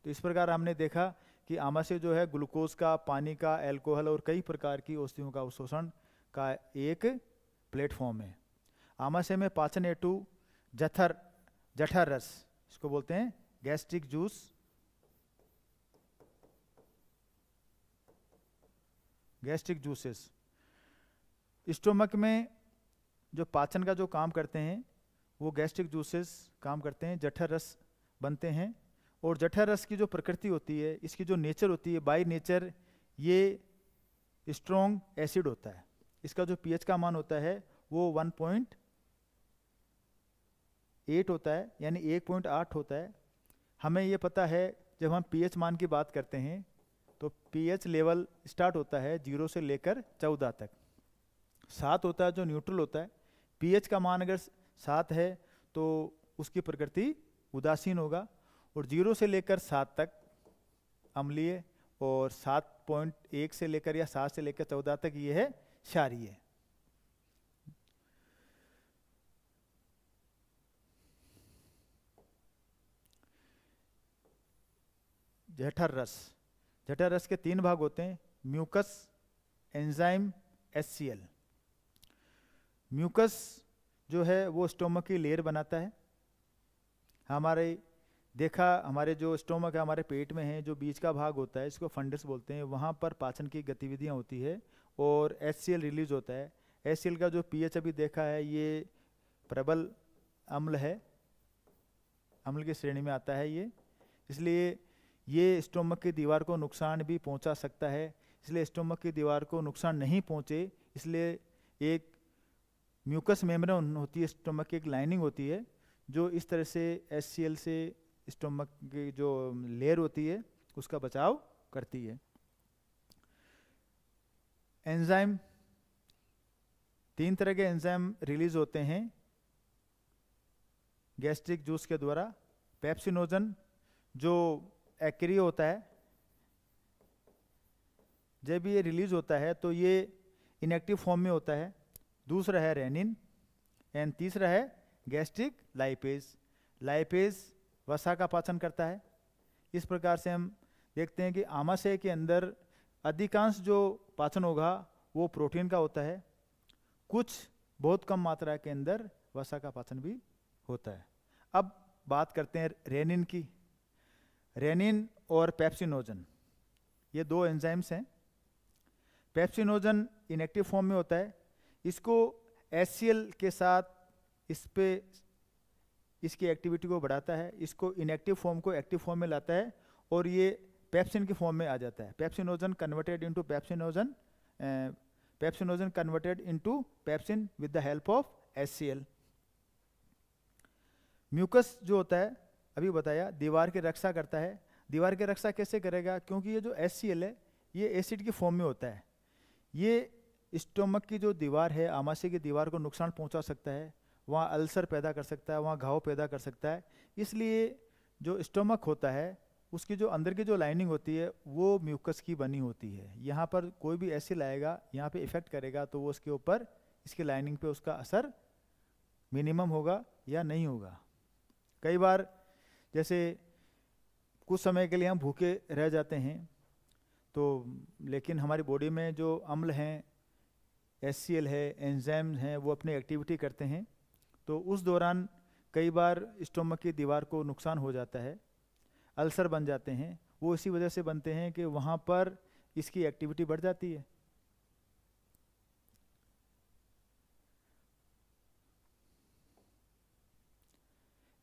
तो इस प्रकार हमने देखा कि आमाशय जो है ग्लूकोज का, पानी का, अल्कोहल और कई प्रकार की औषधियों का अवशोषण का एक प्लेटफॉर्म है। आमाशय में पाचन हेतु जठर रस, इसको बोलते हैं gastric juice, gastric juices. Stomach में जो पाचन का जो काम करते हैं वो गैस्ट्रिक जूसेस काम करते हैं, जठर रस बनते हैं। और जठर रस की जो प्रकृति होती है, इसकी जो नेचर होती है, बाय नेचर ये स्ट्रॉन्ग एसिड होता है। इसका जो पीएच का मान होता है वो 1.8 होता है, यानी 1.8 होता है। हमें ये पता है जब हम पीएच मान की बात करते हैं तो पीएच लेवल स्टार्ट होता है 0 से लेकर 14 तक। 7 होता है जो न्यूट्रल होता है। पीएच का मान अगर 7 है तो उसकी प्रकृति उदासीन होगा, और 0 से लेकर 7 तक अम्लीय, और 7.1 से लेकर या 7 से लेकर 14 तक ये है क्षारीय। जठर रस के 3 भाग होते हैं, म्यूकस, एंजाइम, HCl। म्यूकस जो है वो स्टोमक की लेयर बनाता है। हमारे जो स्टोमक है हमारे पेट में है, जो बीच का भाग होता है इसको फंडस बोलते हैं, वहाँ पर पाचन की गतिविधियाँ होती है और HCl रिलीज होता है। HCl का जो पीएच अभी देखा है ये प्रबल अम्ल है, अम्ल की श्रेणी में आता है ये, इसलिए ये स्टोमक की दीवार को नुकसान भी पहुंचा सकता है। इसलिए स्टोमक की दीवार को नुकसान नहीं पहुंचे इसलिए एक म्यूकस मेम्ब्रेन होती है, स्टोमक की एक लाइनिंग होती है जो इस तरह से HCl से स्टोमक की जो लेयर होती है उसका बचाव करती है। एंजाइम 3 तरह के एंजाइम रिलीज होते हैं गैस्ट्रिक जूस के द्वारा। पेप्सिनोजन जो एक्रिय होता है, जब ये रिलीज होता है तो ये इनएक्टिव फॉर्म में होता है। दूसरा है रेनिन, एंड तीसरा है गैस्ट्रिक लाइपेज। लाइपेज वसा का पाचन करता है। इस प्रकार से हम देखते हैं कि आमाशय के अंदर अधिकांश जो पाचन होगा वो प्रोटीन का होता है, कुछ बहुत कम मात्रा के अंदर वसा का पाचन भी होता है। अब बात करते हैं रेनिन की। रेनिन और पेप्सिनोजन ये 2 एंजाइम्स हैं। पेप्सिनोजन इनएक्टिव फॉर्म में होता है। इसको HCl के साथ इस पे इसकी एक्टिविटी को बढ़ाता है, इसको इनएक्टिव फॉर्म को एक्टिव फॉर्म में लाता है और ये पेप्सिन की फॉर्म में आ जाता है। Pepsinogen converted into pepsinogen, pepsinogen converted into pepsin with the help of HCl। Mucus जो होता है अभी बताया दीवार की रक्षा करता है। दीवार की रक्षा कैसे करेगा? क्योंकि ये जो HCl है ये एसिड की फॉर्म में होता है। ये स्टोमक की जो दीवार है, आमाशय की दीवार को नुकसान पहुंचा सकता है, वहाँ अल्सर पैदा कर सकता है, वहाँ घाव पैदा कर सकता है। इसलिए जो स्टोमक होता है उसकी जो अंदर की जो लाइनिंग होती है वो म्यूकस की बनी होती है। यहाँ पर कोई भी एसिड लाएगा, यहाँ पे इफेक्ट करेगा तो वो उसके ऊपर, इसकी लाइनिंग पे उसका असर मिनिमम होगा या नहीं होगा। कई बार जैसे कुछ समय के लिए हम भूखे रह जाते हैं तो, लेकिन हमारी बॉडी में जो अम्ल हैं, HCl है, एंजाइम हैं, वो अपनी एक्टिविटी करते हैं, तो उस दौरान कई बार स्टोमक की दीवार को नुकसान हो जाता है, अल्सर बन जाते हैं। वो इसी वजह से बनते हैं कि वहाँ पर इसकी एक्टिविटी बढ़ जाती है।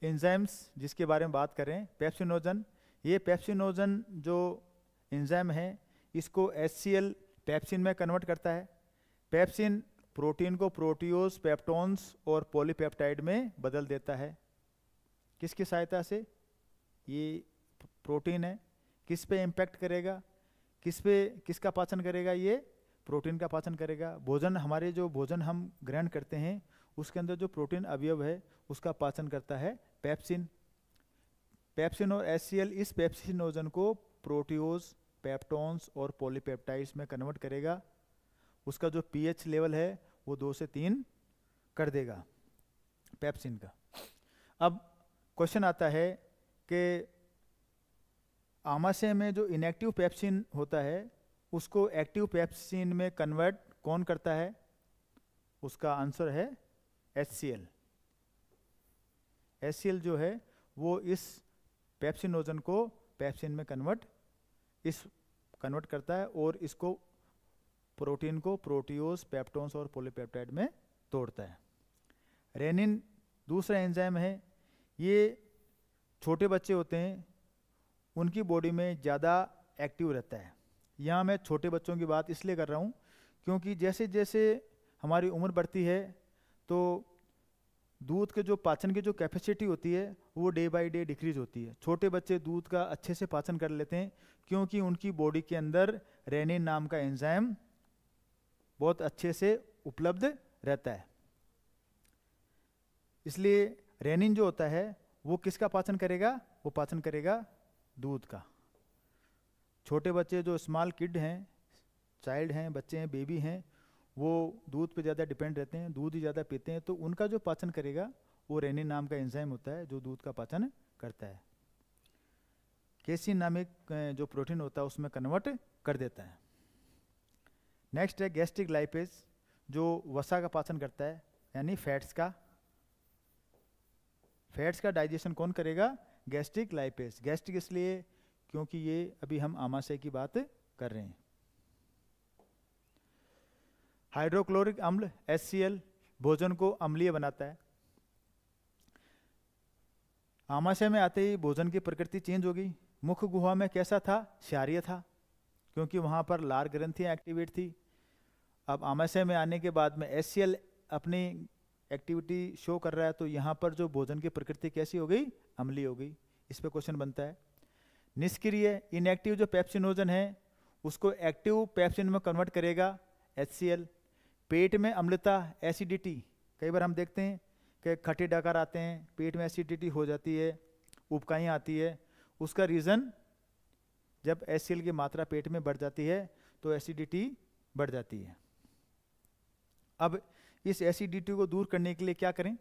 एंजाइम्स जिसके बारे में बात करें, पेप्सिनोजन, ये पेप्सिनोजन जो एंजाइम है इसको HCl पेप्सिन में कन्वर्ट करता है। पेप्सिन प्रोटीन को प्रोटियोज, पेप्टोन्स और पॉलीपेप्टाइड में बदल देता है। किसकी सहायता से? ये प्रोटीन है, किस पे इम्पैक्ट करेगा, किसका पाचन करेगा? ये प्रोटीन का पाचन करेगा। भोजन, हमारे जो भोजन हम ग्रहण करते हैं उसके अंदर जो प्रोटीन अवयव है उसका पाचन करता है पेप्सिन। पेप्सिन और HCl इस पेप्सिनोजन को प्रोटियोज, पेप्टोन्स और पॉलीपेप्टाइड्स में कन्वर्ट करेगा। उसका जो pH लेवल है वो 2 से 3 कर देगा पेप्सिन का। अब क्वेश्चन आता है कि आमाशय में जो इनएक्टिव पेप्सिन होता है उसको एक्टिव पेप्सिन में कन्वर्ट कौन करता है? उसका आंसर है HCl। HCl जो है वो इस पेप्सिनोजन को पेप्सिन में कन्वर्ट करता है और इसको, प्रोटीन को प्रोटियोज, पेप्टोन्स और पॉलीपेप्टाइड में तोड़ता है। रेनिन दूसरा एंजाइम है। ये छोटे बच्चे होते हैं उनकी बॉडी में ज़्यादा एक्टिव रहता है। यहाँ मैं छोटे बच्चों की बात इसलिए कर रहा हूँ क्योंकि जैसे जैसे हमारी उम्र बढ़ती है तो दूध के जो पाचन की जो कैपेसिटी होती है वो डे बाय डे डिक्रीज होती है। छोटे बच्चे दूध का अच्छे से पाचन कर लेते हैं क्योंकि उनकी बॉडी के अंदर रेनिन नाम का एंजाइम बहुत अच्छे से उपलब्ध रहता है। इसलिए रेनिन जो होता है वो किसका पाचन करेगा? वो पाचन करेगा दूध का। छोटे बच्चे जो स्मॉल किड हैं, चाइल्ड हैं, बच्चे हैं, बेबी हैं, वो दूध पे ज़्यादा डिपेंड रहते हैं, दूध ही ज़्यादा पीते हैं, तो उनका जो पाचन करेगा वो रेनिन नाम का एंजाइम होता है जो दूध का पाचन करता है। केसिन नामक जो प्रोटीन होता है उसमें कन्वर्ट कर देता है। नेक्स्ट है गैस्ट्रिक लाइपेज जो वसा का पाचन करता है, यानी फैट्स का। फैट्स का डाइजेशन कौन करेगा? Gastric lipase. गैस्ट्रिक इसलिए क्योंकि ये अभी हम आमाशय की बात कर रहे हैं। हाइड्रोक्लोरिक अम्ल HCl भोजन को अम्लीय बनाता है। आमाशय में आते ही भोजन की प्रकृति चेंज हो गई। मुख गुहा में कैसा था? क्षारीय था क्योंकि वहाँ पर लार ग्रंथियाँ एक्टिवेट थी। अब आमाशय में आने के बाद में HCl अपनी एक्टिविटी शो कर रहा है तो यहाँ पर जो भोजन की प्रकृति कैसी हो गई? अम्लीय हो गई। इस पे क्वेश्चन बनता है। निष्क्रिय इनएक्टिव जो पेप्सिनोजन है उसको एक्टिव पेप्सिन में कन्वर्ट करेगा HCl। पेट में अम्लता, एसिडिटी, कई बार हम देखते हैं कि खट्टे डकार आते हैं, पेट में एसिडिटी हो जाती है, उबकाइयाँ आती है। उसका रीज़न जब HCl की मात्रा पेट में बढ़ जाती है तो एसिडिटी बढ़ जाती है। अब इस एसिडिटी को दूर करने के लिए क्या करें?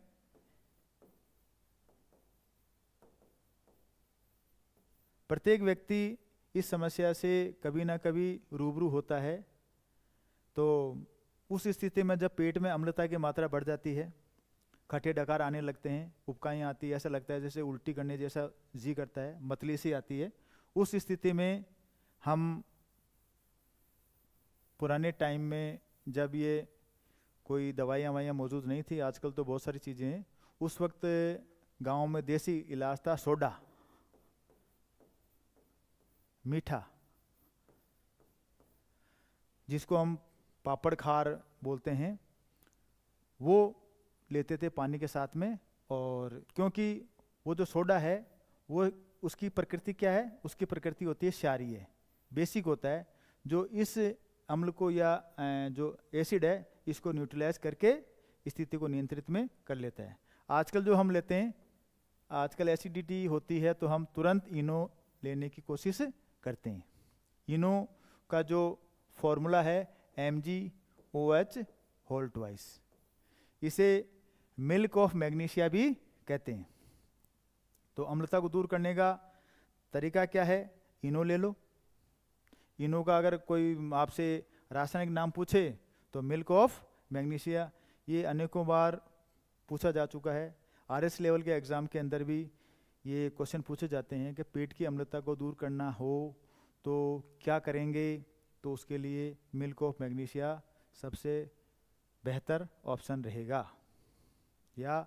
प्रत्येक व्यक्ति इस समस्या से कभी ना कभी रूबरू होता है। तो उस स्थिति में जब पेट में अम्लता की मात्रा बढ़ जाती है, खट्टे डकार आने लगते हैं, उबकाइयाँ आती है, ऐसा लगता है जैसे उल्टी करने जैसा जी करता है, मतली सी आती है, उस स्थिति में हम पुराने टाइम में जब ये कोई दवाइयाँ ववाइयाँ मौजूद नहीं थी, आजकल तो बहुत सारी चीज़ें हैं, उस वक्त गांव में देसी इलाज था सोडा, मीठा, जिसको हम पापड़ खार बोलते हैं, वो लेते थे पानी के साथ में। और क्योंकि वो जो सोडा है वो उसकी प्रकृति क्या है? उसकी प्रकृति होती है क्षारीय, बेसिक होता है, जो इस अम्ल को या जो एसिड है इसको न्यूट्रलाइज करके स्थिति को नियंत्रित में कर लेता है। आजकल जो हम लेते हैं, आजकल एसिडिटी होती है तो हम तुरंत इनो लेने की कोशिश करते हैं। इनो का जो फॉर्मूला है MgOH होल ट्वाइस, इसे मिल्क ऑफ मैग्नीशिया भी कहते हैं। तो अम्लता को दूर करने का तरीका क्या है? इनो ले लो। इनो का अगर कोई आपसे रासायनिक नाम पूछे तो मिल्क ऑफ मैग्नीशिया, ये अनेकों बार पूछा जा चुका है। RS लेवल के एग्ज़ाम के अंदर भी ये क्वेश्चन पूछे जाते हैं कि पेट की अम्लता को दूर करना हो तो क्या करेंगे? तो उसके लिए मिल्क ऑफ मैग्नीशिया सबसे बेहतर ऑप्शन रहेगा। या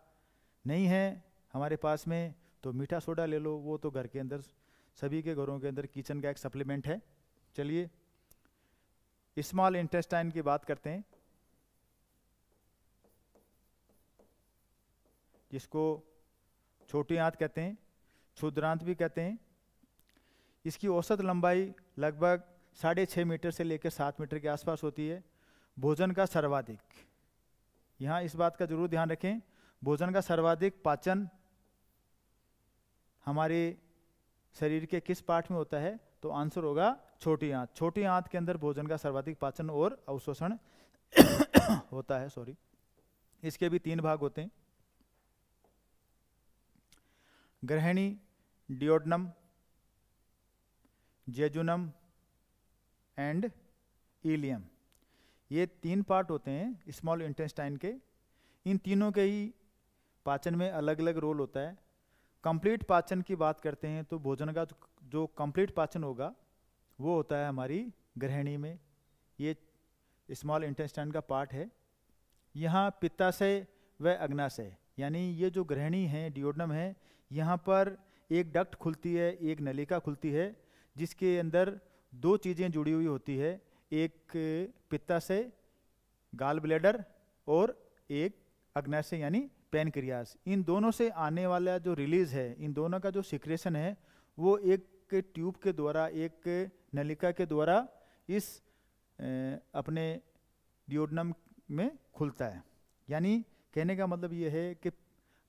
नहीं है हमारे पास में तो मीठा सोडा ले लो, वो तो घर के अंदर सभी के घरों के अंदर किचन का एक सप्लीमेंट है। चलिए स्मॉल इंटेस्टाइन की बात करते हैं, जिसको छोटी आंत कहते हैं, क्षुद्रांत भी कहते हैं। इसकी औसत लंबाई लगभग 6.5 मीटर से लेकर 7 मीटर के आसपास होती है। भोजन का सर्वाधिक, यहाँ इस बात का जरूर ध्यान रखें, भोजन का सर्वाधिक पाचन हमारे शरीर के किस पार्ट में होता है? तो आंसर होगा छोटी आंत। छोटी आंत के अंदर भोजन का सर्वाधिक पाचन और अवशोषण होता है। सॉरी, इसके भी 3 भाग होते हैं, ग्रहणी, डियोडनम, जेजुनम एंड इलियम। ये 3 पार्ट होते हैं स्मॉल इंटेस्टाइन के। इन तीनों के ही पाचन में अलग अलग रोल होता है। कंप्लीट पाचन की बात करते हैं तो भोजन का जो कंप्लीट पाचन होगा वो होता है हमारी ग्रहणी में। ये स्मॉल इंटेस्टाइन का पार्ट है। यहाँ पित्ताशय व अग्नाशय, यानी ये जो ग्रहणी है, डियोडनम है, यहाँ पर एक डक्ट खुलती है, एक नलिका खुलती है, जिसके अंदर 2 चीज़ें जुड़ी हुई होती है, एक पित्ताशय गाल ब्लैडर और एक अग्नाशय यानी पैनक्रियास। इन दोनों से आने वाला जो रिलीज है, इन दोनों का जो सिक्रेशन है, वो एक ट्यूब के द्वारा, एक नलिका के द्वारा इस अपने डियोडनम में खुलता है। यानी कहने का मतलब ये है कि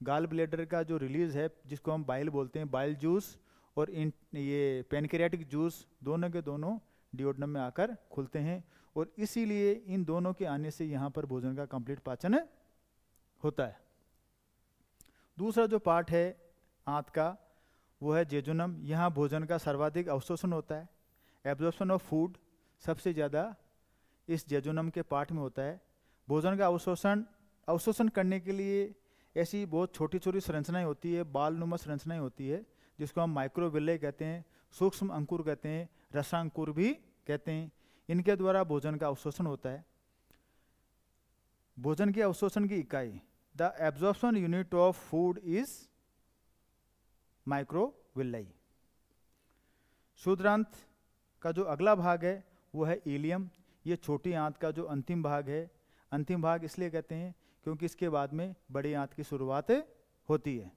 गाल ब्लैडर का जो रिलीज है, जिसको हम बाइल बोलते हैं, बाइल जूस और ये पैनक्रियाटिक जूस दोनों के दोनों डियोडनम में आकर खुलते हैं, और इसीलिए इन दोनों के आने से यहाँ पर भोजन का कंप्लीट पाचन होता है। दूसरा जो पार्ट है आंत का वो है जेजुनम। यहाँ भोजन का सर्वाधिक अवशोषण होता है। एब्जॉर्प्शन ऑफ फूड सबसे ज़्यादा इस जेजुनम के पार्ट में होता है। भोजन का अवशोषण करने के लिए ऐसी बहुत छोटी छोटी संरचनाएं होती है, बाल नुमा संरचनाएं होती है, जिसको हम माइक्रोविले कहते हैं, सूक्ष्म अंकुर कहते हैं, रसांकुर भी कहते हैं। इनके द्वारा भोजन का अवशोषण होता है। भोजन के अवशोषण की इकाई, the absorption unit of food is microvilli. क्षुद्रांत का जो अगला भाग है वो है इलियम। ये छोटी आंत का जो अंतिम भाग है, अंतिम भाग इसलिए कहते हैं क्योंकि इसके बाद में बड़ी आंत की शुरुआत होती है।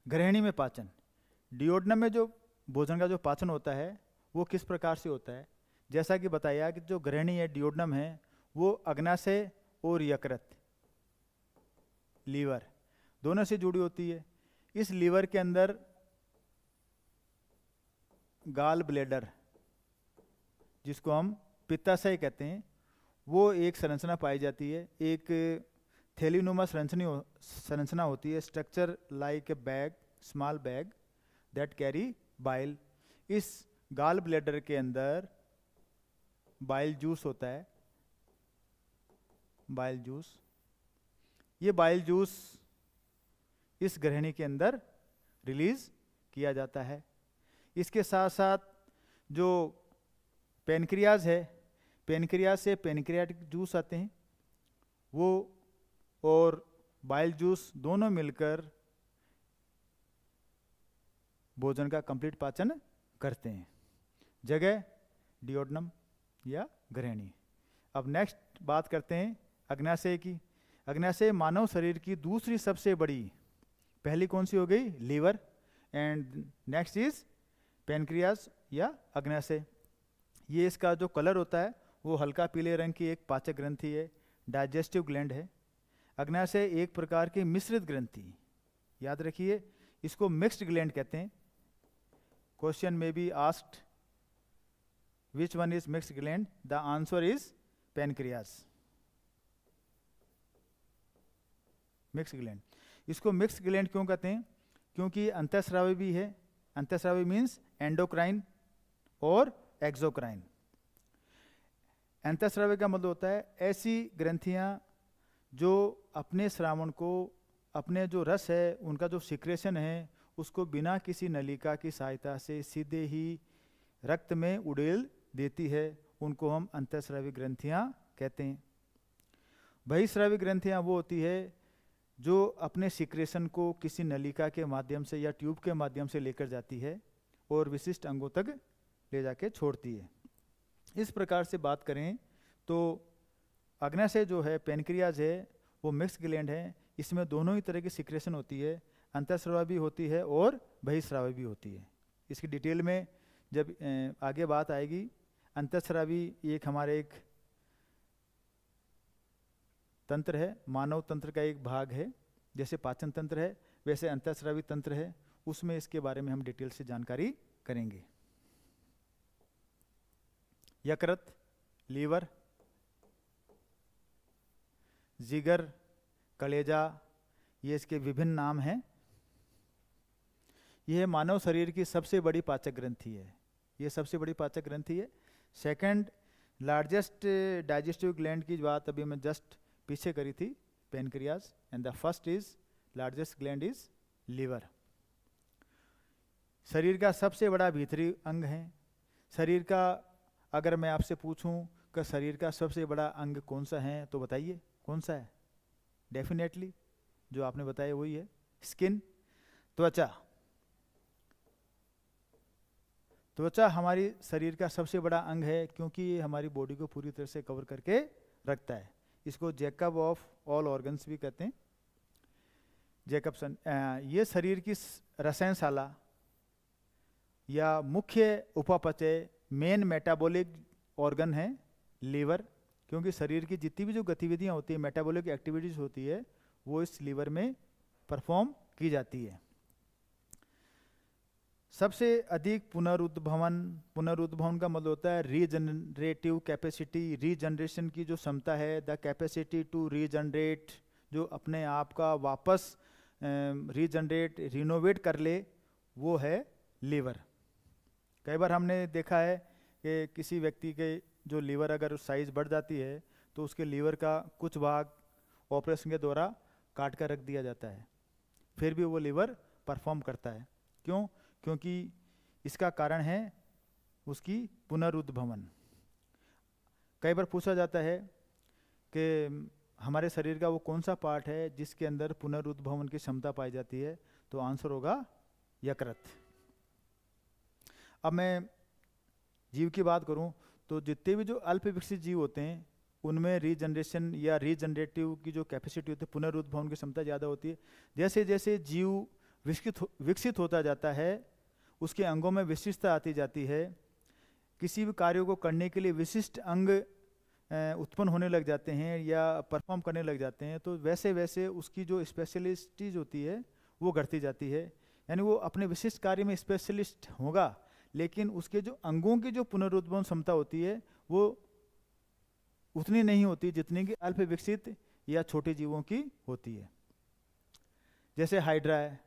ग्रहणी में पाचन, डियोडनम में जो भोजन का जो पाचन होता है वो किस प्रकार से होता है? जैसा कि बताया कि जो ग्रहणी है, डियोडनम है, वो अग्नाशय और यकृत, लीवर, दोनों से जुड़ी होती है। इस लीवर के अंदर गाल ब्लेडर, जिसको हम पित्ताशय कहते हैं, वो एक संरचना पाई जाती है। एक थैलीनुमा संरचना होती है, structure like a bag, small bag that carry bile. इस गाल ब्लेडर के अंदर बाइल जूस होता है, बाइल जूस। ये बाइल जूस इस ग्रहणी के अंदर रिलीज किया जाता है। इसके साथ साथ जो पेनक्रियाज है, पेनक्रियाज से पेनक्रियाटिक जूस आते हैं, वो और बाइल जूस दोनों मिलकर भोजन का कंप्लीट पाचन करते हैं। जगह डियोडनम या ग्रहणी। अब नेक्स्ट बात करते हैं अग्नाशय की। अग्नाशय मानव शरीर की दूसरी सबसे बड़ी, पहली कौन सी हो गई? Liver, and next is pancreas या अग्नाशय। ये इसका जो कलर होता है वो हल्का पीले रंग की एक पाचक ग्रंथि है, डाइजेस्टिव ग्लैंड है। अग्नाशय एक प्रकार की मिश्रित ग्रंथि, याद रखिए, इसको मिक्स्ड ग्लैंड कहते हैं। क्वेश्चन में be asked which one is mixed gland, the answer is pancreas, mixed gland. इसको मिक्स्ड ग्लैंड क्यों कहते हैं? क्योंकि अंतःस्रावी भी है। अंतःस्रावी मीन्स एंडोक्राइन और एक्सोक्राइन। अंतःस्रावी का मतलब होता है ऐसी ग्रंथियां जो अपने श्रावण को, अपने जो रस है, उनका जो सिक्रेशन है, उसको बिना किसी नलिका की सहायता से सीधे ही रक्त में उड़ेल देती है। उनको हम अंतःस्रावी ग्रंथियां कहते हैं। बहिःस्रावी ग्रंथियां वो होती है जो अपने सिक्रेशन को किसी नलिका के माध्यम से या ट्यूब के माध्यम से लेकर जाती है और विशिष्ट अंगों तक ले जाके छोड़ती है। इस प्रकार से बात करें तो अग्नाशय जो है, पेनक्रियाज है, वो मिक्स ग्लैंड है। इसमें दोनों ही तरह की सिक्रेशन होती है, अंतःस्रावी भी होती है और बहिःस्रावी भी होती है। इसकी डिटेल में जब आगे बात आएगी। अंतःस्रावी एक हमारे एक तंत्र है, मानव तंत्र का एक भाग है। जैसे पाचन तंत्र है वैसे अंतःस्रावी तंत्र है, उसमें इसके बारे में हम डिटेल से जानकारी करेंगे। यकृत, लीवर, जिगर, कलेजा, ये इसके विभिन्न नाम हैं। यह मानव शरीर की सबसे बड़ी पाचक ग्रंथि है। ये सबसे बड़ी पाचक ग्रंथि है। सेकंड लार्जेस्ट डाइजेस्टिव ग्लैंड की बात अभी मैं जस्ट पीछे करी थी, pancreas, and the first is largest gland is liver. शरीर का सबसे बड़ा भीतरी अंग है। शरीर का अगर मैं आपसे पूछूं कि शरीर का सबसे बड़ा अंग कौन सा है, तो बताइए कौन सा है? डेफिनेटली जो आपने बताया वही है, स्किन, त्वचा। त्वचा हमारी शरीर का सबसे बड़ा अंग है क्योंकि ये हमारी बॉडी को पूरी तरह से कवर करके रखता है। इसको जैकब ऑफ ऑल ऑर्गन्स भी कहते हैं, जैकबसन। ये शरीर की रसायनशाला या मुख्य उपापचय, मेन मेटाबॉलिक ऑर्गन है लीवर, क्योंकि शरीर की जितनी भी जो गतिविधियां होती है, मेटाबॉलिक एक्टिविटीज होती है, वो इस लीवर में परफॉर्म की जाती है। सबसे अधिक पुनरुद्भवन का मतलब होता है रीजनरेटिव कैपेसिटी, रीजनरेशन की जो क्षमता है, द कैपेसिटी टू रीजनरेट, जो अपने आप का वापस रीजनरेट, रिनोवेट कर ले, वो है लीवर। कई बार हमने देखा है कि किसी व्यक्ति के जो लीवर अगर साइज बढ़ जाती है तो उसके लीवर का कुछ भाग ऑपरेशन के द्वारा काट कर रख दिया जाता है, फिर भी वो लीवर परफॉर्म करता है। क्यों? क्योंकि इसका कारण है उसकी पुनरुद्भवन। कई बार पूछा जाता है कि हमारे शरीर का वो कौन सा पार्ट है जिसके अंदर पुनरुद्भवन की क्षमता पाई जाती है, तो आंसर होगा यकृत। अब मैं जीव की बात करूं तो जितने भी जो अल्प विकसित जीव होते हैं उनमें रीजनरेशन या रीजनरेटिव की जो कैपेसिटी होती है, पुनरुद्भवन की क्षमता ज़्यादा होती है। जैसे जैसे जीव विकसित होता जाता है, उसके अंगों में विशिष्टता आती जाती है। किसी भी कार्य को करने के लिए विशिष्ट अंग उत्पन्न होने लग जाते हैं या परफॉर्म करने लग जाते हैं, तो वैसे वैसे उसकी जो स्पेशलिस्टीज होती है वो घटती जाती है। यानी वो अपने विशिष्ट कार्य में स्पेशलिस्ट होगा, लेकिन उसके जो अंगों की जो पुनरुत्पादन क्षमता होती है वो उतनी नहीं होती जितनी कि अल्प विकसित या छोटे जीवों की होती है। जैसे हाइड्रा है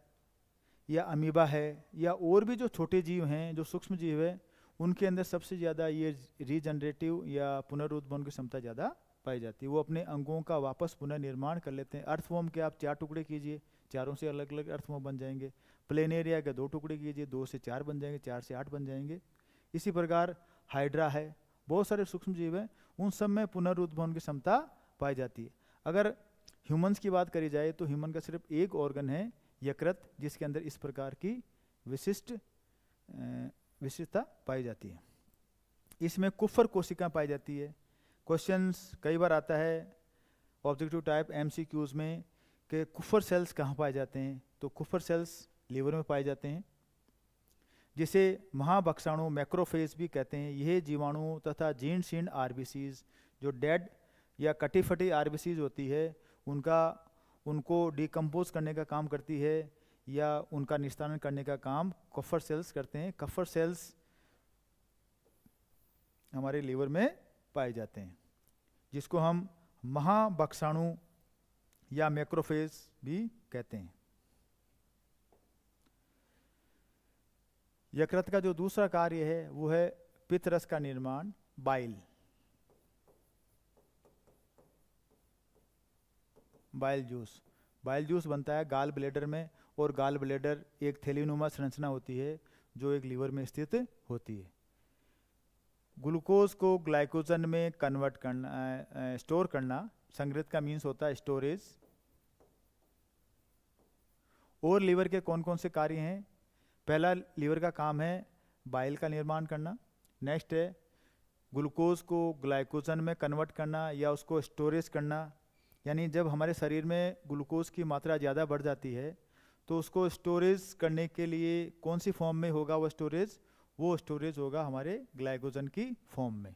या अमीबा है या और भी जो छोटे जीव हैं, जो सूक्ष्म जीव है, उनके अंदर सबसे ज़्यादा ये रीजनरेटिव या पुनरुत्पादन की क्षमता ज़्यादा पाई जाती है। वो अपने अंगों का वापस पुनर्निर्माण कर लेते हैं। अर्थवॉर्म के आप 4 टुकड़े कीजिए, चारों से अलग अलग अर्थवॉर्म बन जाएंगे। प्लेनेरिया के 2 टुकड़े कीजिए, 2 से 4 बन जाएंगे, 4 से 8 बन जाएंगे। इसी प्रकार हाइड्रा है, बहुत सारे सूक्ष्म जीव हैं, उन सब में पुनरुत्पादन की क्षमता पाई जाती है। अगर ह्यूमंस की बात करी जाए तो ह्यूमन का सिर्फ एक ऑर्गन है यकृत, जिसके अंदर इस प्रकार की विशिष्टता पाई जाती है। इसमें कुफर कोशिकाएं पाई जाती है। क्वेश्चंस कई बार आता है ऑब्जेक्टिव टाइप एमसीक्यूज में कि कुफर सेल्स कहाँ पाए जाते हैं, तो कुफर सेल्स लीवर में पाए जाते हैं, जिसे महाभक्षाणु मैक्रोफेज भी कहते हैं। यह जीवाणु तथा जीर्ण शीर्ण आरबीसीज, जो डेड या कटी फटी आरबीसीज होती है, उनको डिकम्पोज करने का काम करती है या उनका निस्तारण करने का काम कफर सेल्स करते हैं। कफर सेल्स हमारे लीवर में पाए जाते हैं, जिसको हम महाभक्षाणु या मैक्रोफेज भी कहते हैं। यकृत का जो दूसरा कार्य है वो है पित्तरस का निर्माण, बाइल। बाइल जूस बनता है गाल ब्लेडर में, और गाल ब्लेडर एक थैलीनुमा संरचना होती है जो एक लीवर में स्थित होती है। ग्लूकोज को ग्लाइकोजन में कन्वर्ट करना, स्टोर करना, संग्रहित का मीन्स होता है स्टोरेज। और लीवर के कौन कौन से कार्य हैं? पहला लीवर का काम है बाइल का निर्माण करना। नेक्स्ट है ग्लूकोज को ग्लाइकोजन में कन्वर्ट करना या उसको स्टोरेज करना। यानी जब हमारे शरीर में ग्लूकोज की मात्रा ज़्यादा बढ़ जाती है तो उसको स्टोरेज करने के लिए कौन सी फॉर्म में होगा वो स्टोरेज? वो स्टोरेज होगा हमारे ग्लाइकोजन की फॉर्म में,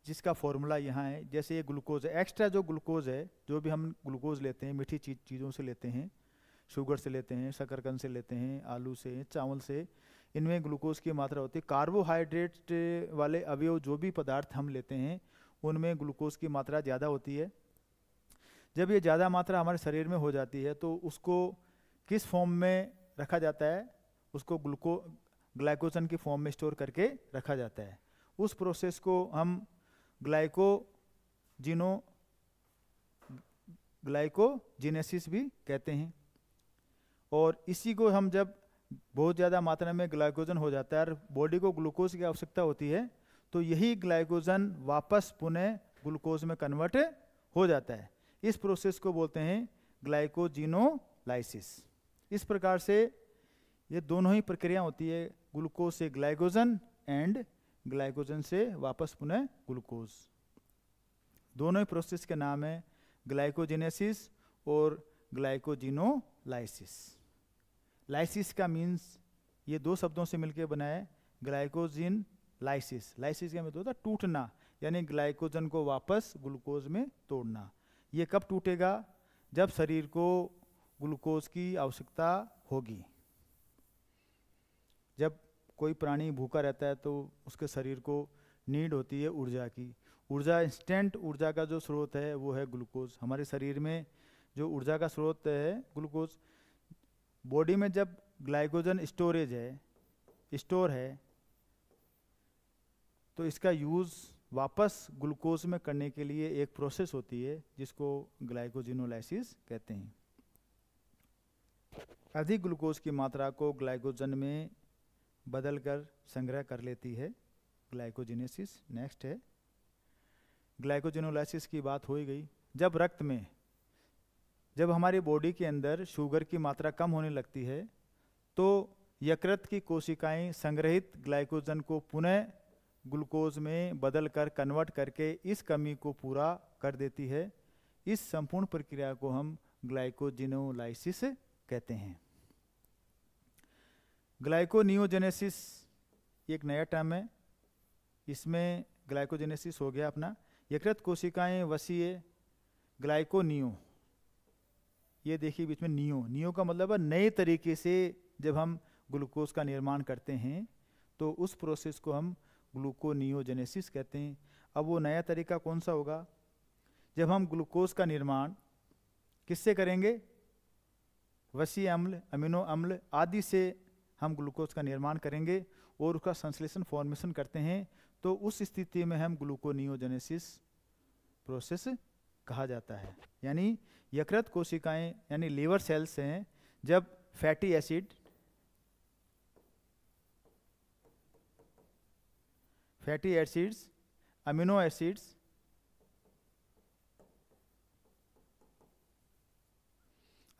जिसका फॉर्मूला यहाँ है। जैसे ये ग्लूकोज है, एक्स्ट्रा जो ग्लूकोज है, जो भी हम ग्लूकोज लेते हैं मीठी चीज़ों से लेते हैं, शुगर से लेते हैं, शकरकंद से लेते हैं, आलू से, चावल से, इनमें ग्लूकोज की मात्रा होती है। कार्बोहाइड्रेट वाले अवयव जो भी पदार्थ हम लेते हैं उनमें ग्लूकोज की मात्रा ज़्यादा होती है। जब ये ज़्यादा मात्रा हमारे शरीर में हो जाती है तो उसको किस फॉर्म में रखा जाता है? उसको ग्लाइकोजन की फॉर्म में स्टोर करके रखा जाता है। उस प्रोसेस को हम ग्लाइकोजिनेसिस भी कहते हैं। और इसी को हम जब बहुत ज़्यादा मात्रा में ग्लाइकोजन हो जाता है और बॉडी को ग्लूकोज की आवश्यकता होती है, तो यही ग्लाइकोजन वापस पुनः ग्लूकोज में कन्वर्ट हो जाता है। इस प्रोसेस को बोलते हैं ग्लाइकोजिनोलाइसिस। इस प्रकार से ये दोनों ही प्रक्रिया होती है, ग्लूकोज से ग्लाइकोजन एंड ग्लाइकोजन से वापस पुनः ग्लूकोज। दोनों ही प्रोसेस के नाम है ग्लाइकोजिनेसिस और ग्लाइकोजिनोलाइसिस। लाइसिस का मीन्स ये 2 शब्दों से मिलकर बना है, ग्लाइकोजिन लाइसिस। लाइसिस का मतलब होता है टूटना, यानी ग्लाइकोजन को वापस ग्लूकोज में तोड़ना। ये कब टूटेगा? जब शरीर को ग्लूकोज की आवश्यकता होगी। जब कोई प्राणी भूखा रहता है तो उसके शरीर को नीड होती है ऊर्जा की। ऊर्जा, इंस्टेंट ऊर्जा का जो स्रोत है वो है ग्लूकोज। हमारे शरीर में जो ऊर्जा का स्रोत है ग्लूकोज। बॉडी में जब ग्लाइकोजन स्टोर है तो इसका यूज़ वापस ग्लूकोज में करने के लिए एक प्रोसेस होती है जिसको ग्लाइकोजिनोलाइसिस कहते हैं। अधिक ग्लूकोज की मात्रा को ग्लाइकोजन में बदलकर संग्रह कर लेती है ग्लाइकोजिनेसिस। नेक्स्ट है ग्लाइकोजिनोलाइसिस की बात हो ही गई। जब रक्त में, जब हमारी बॉडी के अंदर शुगर की मात्रा कम होने लगती है तो यकृत की कोशिकाएं संग्रहित ग्लाइकोजन को पुनः ग्लूकोज में बदलकर कन्वर्ट करके इस कमी को पूरा कर देती है। इस संपूर्ण प्रक्रिया को हम ग्लाइकोजिनोलाइसिस कहते हैं। ग्लाइकोनियोजेनेसिस एक नया टर्म है, इसमें ग्लाइकोजेनेसिस हो गया अपना। यकृत कोशिकाएं वसीय ग्लाइकोनियो, ये देखिए बीच में नियो, नियो का मतलब है नए तरीके से जब हम ग्लूकोज का निर्माण करते हैं तो उस प्रोसेस को हम ग्लूकोनियोजेनेसिस कहते हैं। अब वो नया तरीका कौन सा होगा? जब हम ग्लूकोज का निर्माण किससे करेंगे? वसीय अम्ल, अमीनो अम्ल आदि से हम ग्लूकोज का निर्माण करेंगे और उसका संश्लेषण फॉर्मेशन करते हैं, तो उस स्थिति में हम ग्लूकोनियोजेनेसिस प्रोसेस कहा जाता है। यानी यकृत कोशिकाएं यानी लीवर सेल्स हैं, जब fatty acid, fatty acids, amino acids,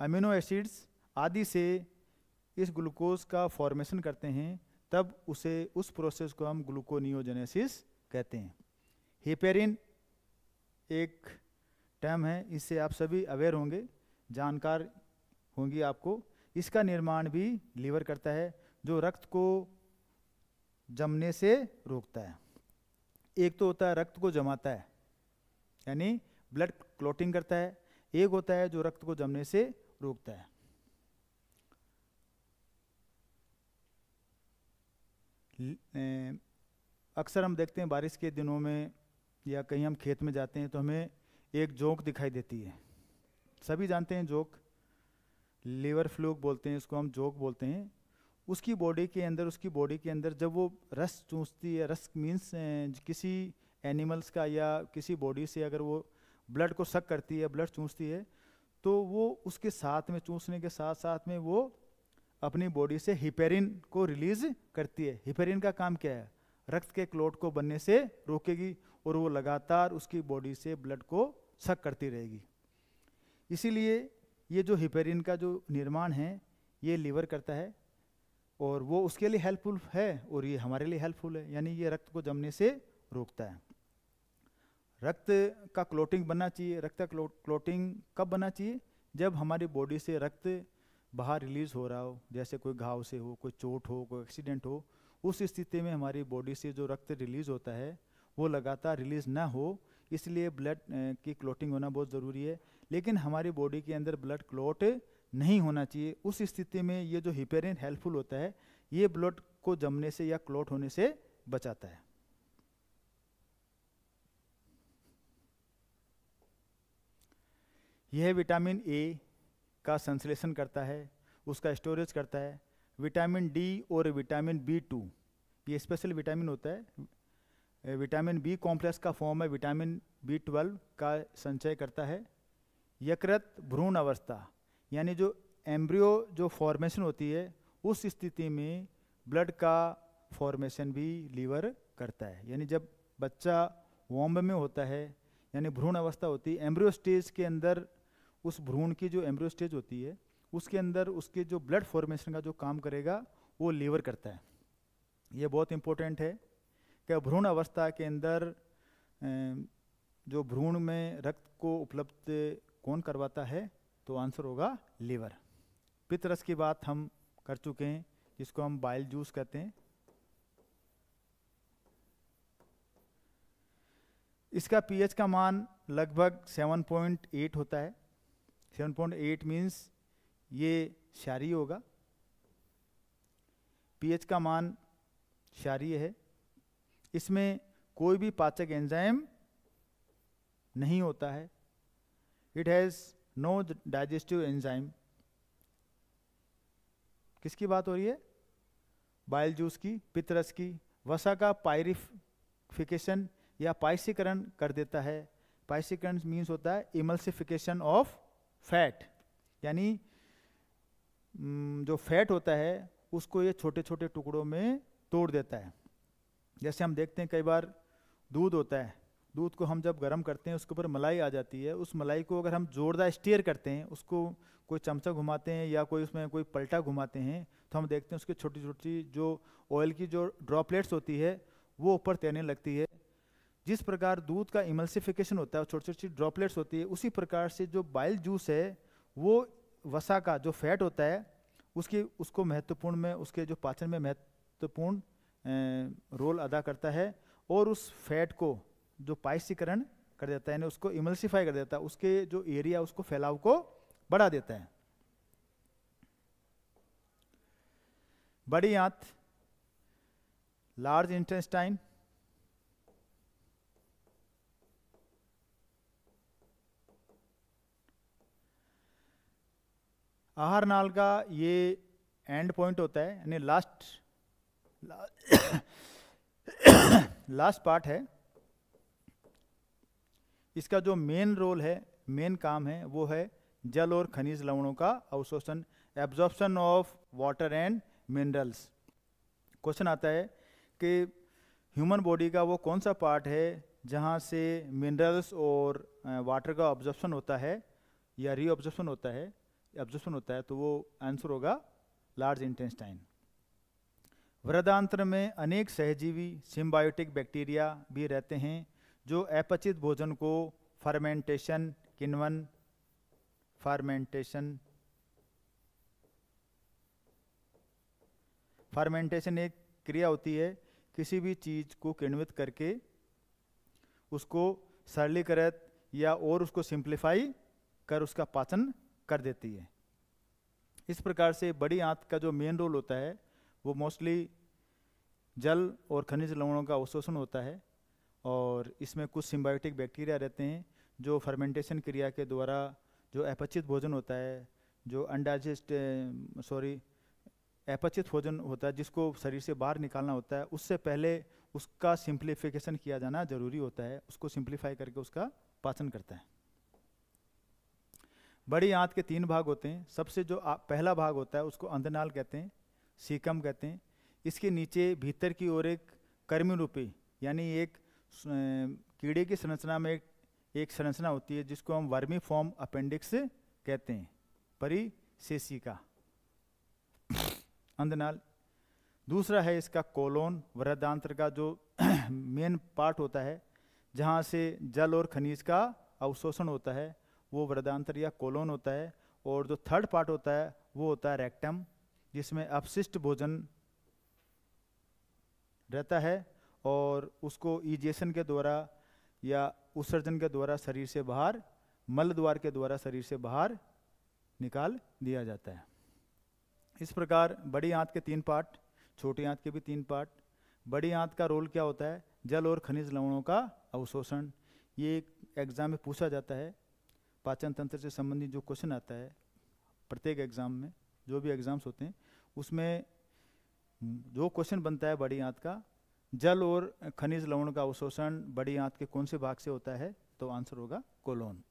amino acids आदि से इस ग्लूकोज का फॉर्मेशन करते हैं, तब उस प्रोसेस को हम ग्लूकोनियोजेनेसिस कहते हैं। हेपेरिन एक टर्म है, इससे आप सभी अवेयर होंगे, जानकार होंगी आपको। इसका निर्माण भी लीवर करता है, जो रक्त को जमने से रोकता है। एक तो होता है रक्त को जमाता है यानी ब्लड क्लॉटिंग करता है, एक होता है जो रक्त को जमने से रोकता है। अक्सर हम देखते हैं बारिश के दिनों में या कहीं हम खेत में जाते हैं तो हमें एक जोंक दिखाई देती है, सभी जानते हैं जोंक, लीवर फ्लूक बोलते हैं इसको, हम जोंक बोलते हैं। उसकी बॉडी के अंदर जब वो रस चूसती है, रस मीन्स किसी एनिमल्स का या किसी बॉडी से अगर वो ब्लड को सक करती है, ब्लड चूसती है, तो वो उसके साथ में चूसने के साथ साथ में वो अपनी बॉडी से हिपेरिन को रिलीज करती है। हिपेरिन का काम क्या है? रक्त के क्लॉट को बनने से रोकेगी और वो लगातार उसकी बॉडी से ब्लड को सक करती रहेगी। इसीलिए ये जो हिपेरिन का जो निर्माण है ये लीवर करता है और वो उसके लिए हेल्पफुल है और ये हमारे लिए हेल्पफुल है, यानी ये रक्त को जमने से रोकता है। रक्त का क्लॉटिंग बनना चाहिए। रक्त का क्लॉटिंग कब बनना चाहिए? जब हमारी बॉडी से रक्त बाहर रिलीज हो रहा हो, जैसे कोई घाव से हो, कोई चोट हो, कोई एक्सीडेंट हो, उस स्थिति में हमारी बॉडी से जो रक्त रिलीज होता है वो लगातार रिलीज ना हो, इसलिए ब्लड की क्लॉटिंग होना बहुत ज़रूरी है। लेकिन हमारी बॉडी के अंदर ब्लड क्लॉट नहीं होना चाहिए, उस स्थिति में ये जो हिपेरिन हेल्पफुल होता है, ये ब्लड को जमने से या क्लॉट होने से बचाता है। यह विटामिन ए का संश्लेषण करता है, उसका स्टोरेज करता है। विटामिन डी और विटामिन B2 ये स्पेशल विटामिन होता है। विटामिन बी कॉम्प्लेक्स का फॉर्म है विटामिन B12 का संचय करता है। यकृत भ्रूण अवस्था यानी जो एम्ब्रियो जो फॉर्मेशन होती है, उस स्थिति में ब्लड का फॉर्मेशन भी लीवर करता है। यानी जब बच्चा वॉम्ब में होता है यानी भ्रूण अवस्था होती है, एम्ब्रियो स्टेज के अंदर उस भ्रूण की जो एम्ब्रियो स्टेज होती है उसके अंदर उसके जो ब्लड फॉर्मेशन का जो काम करेगा वो लीवर करता है। ये बहुत इंपॉर्टेंट है कि भ्रूण अवस्था के अंदर जो भ्रूण में रक्त को उपलब्ध कौन करवाता है, तो आंसर होगा लीवर। पित्तरस की बात हम कर चुके हैं, जिसको हम बाइल जूस कहते हैं। इसका पीएच का मान लगभग 7.8 होता है। 7.8 मीन्स ये क्षारीय होगा। पीएच का मान क्षारीय है। इसमें कोई भी पाचक एंजाइम नहीं होता है। It has no digestive enzyme. किसकी बात हो रही है? बाइल जूस की, पित्तरस की। वसा का पायरिफिकेशन या पायसीकरण कर देता है। पायसीकरण मीन्स होता है इमल्सिफिकेशन ऑफ फैट, यानी जो फैट होता है उसको ये छोटे छोटे टुकड़ों में तोड़ देता है। जैसे हम देखते हैं कई बार दूध होता है, दूध को हम जब गर्म करते हैं उसके ऊपर मलाई आ जाती है। उस मलाई को अगर हम जोरदार स्टीयर करते हैं, उसको कोई चमचा घुमाते हैं या कोई उसमें कोई पलटा घुमाते हैं, तो हम देखते हैं उसकी छोटी छोटी जो ऑयल की जो ड्रॉपलेट्स होती है वो ऊपर तैरने लगती है। जिस प्रकार दूध का इमल्सिफिकेशन होता है, छोटी छोटी ड्रॉपलेट्स होती है, उसी प्रकार से जो बाइल जूस है वो वसा का जो फैट होता है उसको महत्वपूर्ण में, उसके जो पाचन में महत्वपूर्ण रोल अदा करता है और उस फैट को जो पाइसीकरण कर देता है, यानी उसको इमल्सिफाई कर देता है, उसके जो एरिया उसको फैलाव को बढ़ा देता है। बड़ी आंत, लार्ज इंटेस्टाइन, आहार नाल का ये एंड पॉइंट होता है, यानी लास्ट पार्ट है। इसका जो मेन रोल है, मेन काम है, वो है जल और खनिज लवणों का अवशोषण, absorption of water and minerals. Question आता है कि ह्यूमन बॉडी का वो कौन सा पार्ट है जहाँ से मिनरल्स और वाटर का ऑब्जॉर्प्शन होता है या रीऑब्जॉर्प्शन होता है, एब्जॉर्प्शन होता है, तो वो आंसर होगा लार्ज इंटेस्टाइन। वृद्धांत्र में अनेक सहजीवी सिम्बायोटिक बैक्टीरिया भी रहते हैं जो अपचित भोजन को फर्मेंटेशन, किण्वन फर्मेंटेशन एक क्रिया होती है किसी भी चीज को किण्वित करके उसको सरलीकृत या और उसको सिंप्लीफाई कर उसका पाचन कर देती है। इस प्रकार से बड़ी आंत का जो मेन रोल होता है वो मोस्टली जल और खनिज लवणों का अवशोषण होता है, और इसमें कुछ सिम्बायोटिक बैक्टीरिया रहते हैं जो फर्मेंटेशन क्रिया के द्वारा जो अपचित भोजन होता है, जो अपचित भोजन होता है जिसको शरीर से बाहर निकालना होता है, उससे पहले उसका सिंप्लीफिकेशन किया जाना जरूरी होता है, उसको सिंप्लीफाई करके उसका पाचन करता है। बड़ी आंत के 3 भाग होते हैं। सबसे जो पहला भाग होता है उसको अंधनाल कहते हैं, सीकम कहते हैं। इसके नीचे भीतर की ओर एक कर्मी रूपी, यानी एक कीड़े की संरचना में एक संरचना होती है जिसको हम वर्मी फॉर्म अपेंडिक्स कहते हैं, परिसेसिका, अंधनाल। दूसरा है इसका कोलोन, वृद्धांत्र का जो मेन पार्ट होता है जहाँ से जल और खनिज का अवशोषण होता है, वो वृद्धांत्र या कोलोन होता है। और जो थर्ड पार्ट होता है वो होता है रेक्टम, जिसमें अपशिष्ट भोजन रहता है और उसको इजेशन के द्वारा या उत्सर्जन के द्वारा शरीर से बाहर, मल द्वार के द्वारा शरीर से बाहर निकाल दिया जाता है। इस प्रकार बड़ी आंत के 3 पार्ट, छोटी आंत के भी 3 पार्ट। बड़ी आंत का रोल क्या होता है? जल और खनिज लवणों का अवशोषण। ये एग्जाम में पूछा जाता है, पाचन तंत्र से संबंधित जो क्वेश्चन आता है प्रत्येक एग्जाम में, जो भी एग्जाम्स होते हैं उसमें जो क्वेश्चन बनता है बड़ी आंत का, जल और खनिज लवण का अवशोषण बड़ी आंत के कौन से भाग से होता है, तो आंसर होगा कोलोन।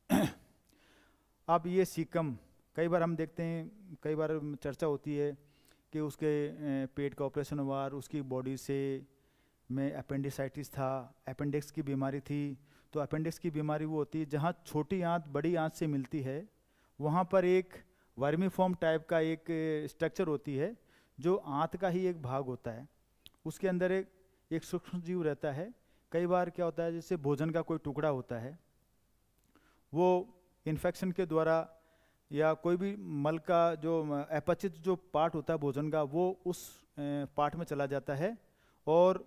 अब ये सीकम, कई बार हम देखते हैं, कई बार चर्चा होती है कि उसके पेट का ऑपरेशन हुआ और उसकी बॉडी से में अपेंडिसाइटिस था, अपेंडिक्स की बीमारी थी। तो अपेंडिक्स की बीमारी वो होती है जहाँ छोटी आंत बड़ी आंत से मिलती है, वहाँ पर एक वर्मीफॉर्म टाइप का एक स्ट्रक्चर होती है जो आंत का ही एक भाग होता है। उसके अंदर एक सूक्ष्म जीव रहता है। कई बार क्या होता है, जैसे भोजन का कोई टुकड़ा होता है, वो इन्फेक्शन के द्वारा या कोई भी मल का जो अपचित जो पार्ट होता है भोजन का, वो उस पार्ट में चला जाता है और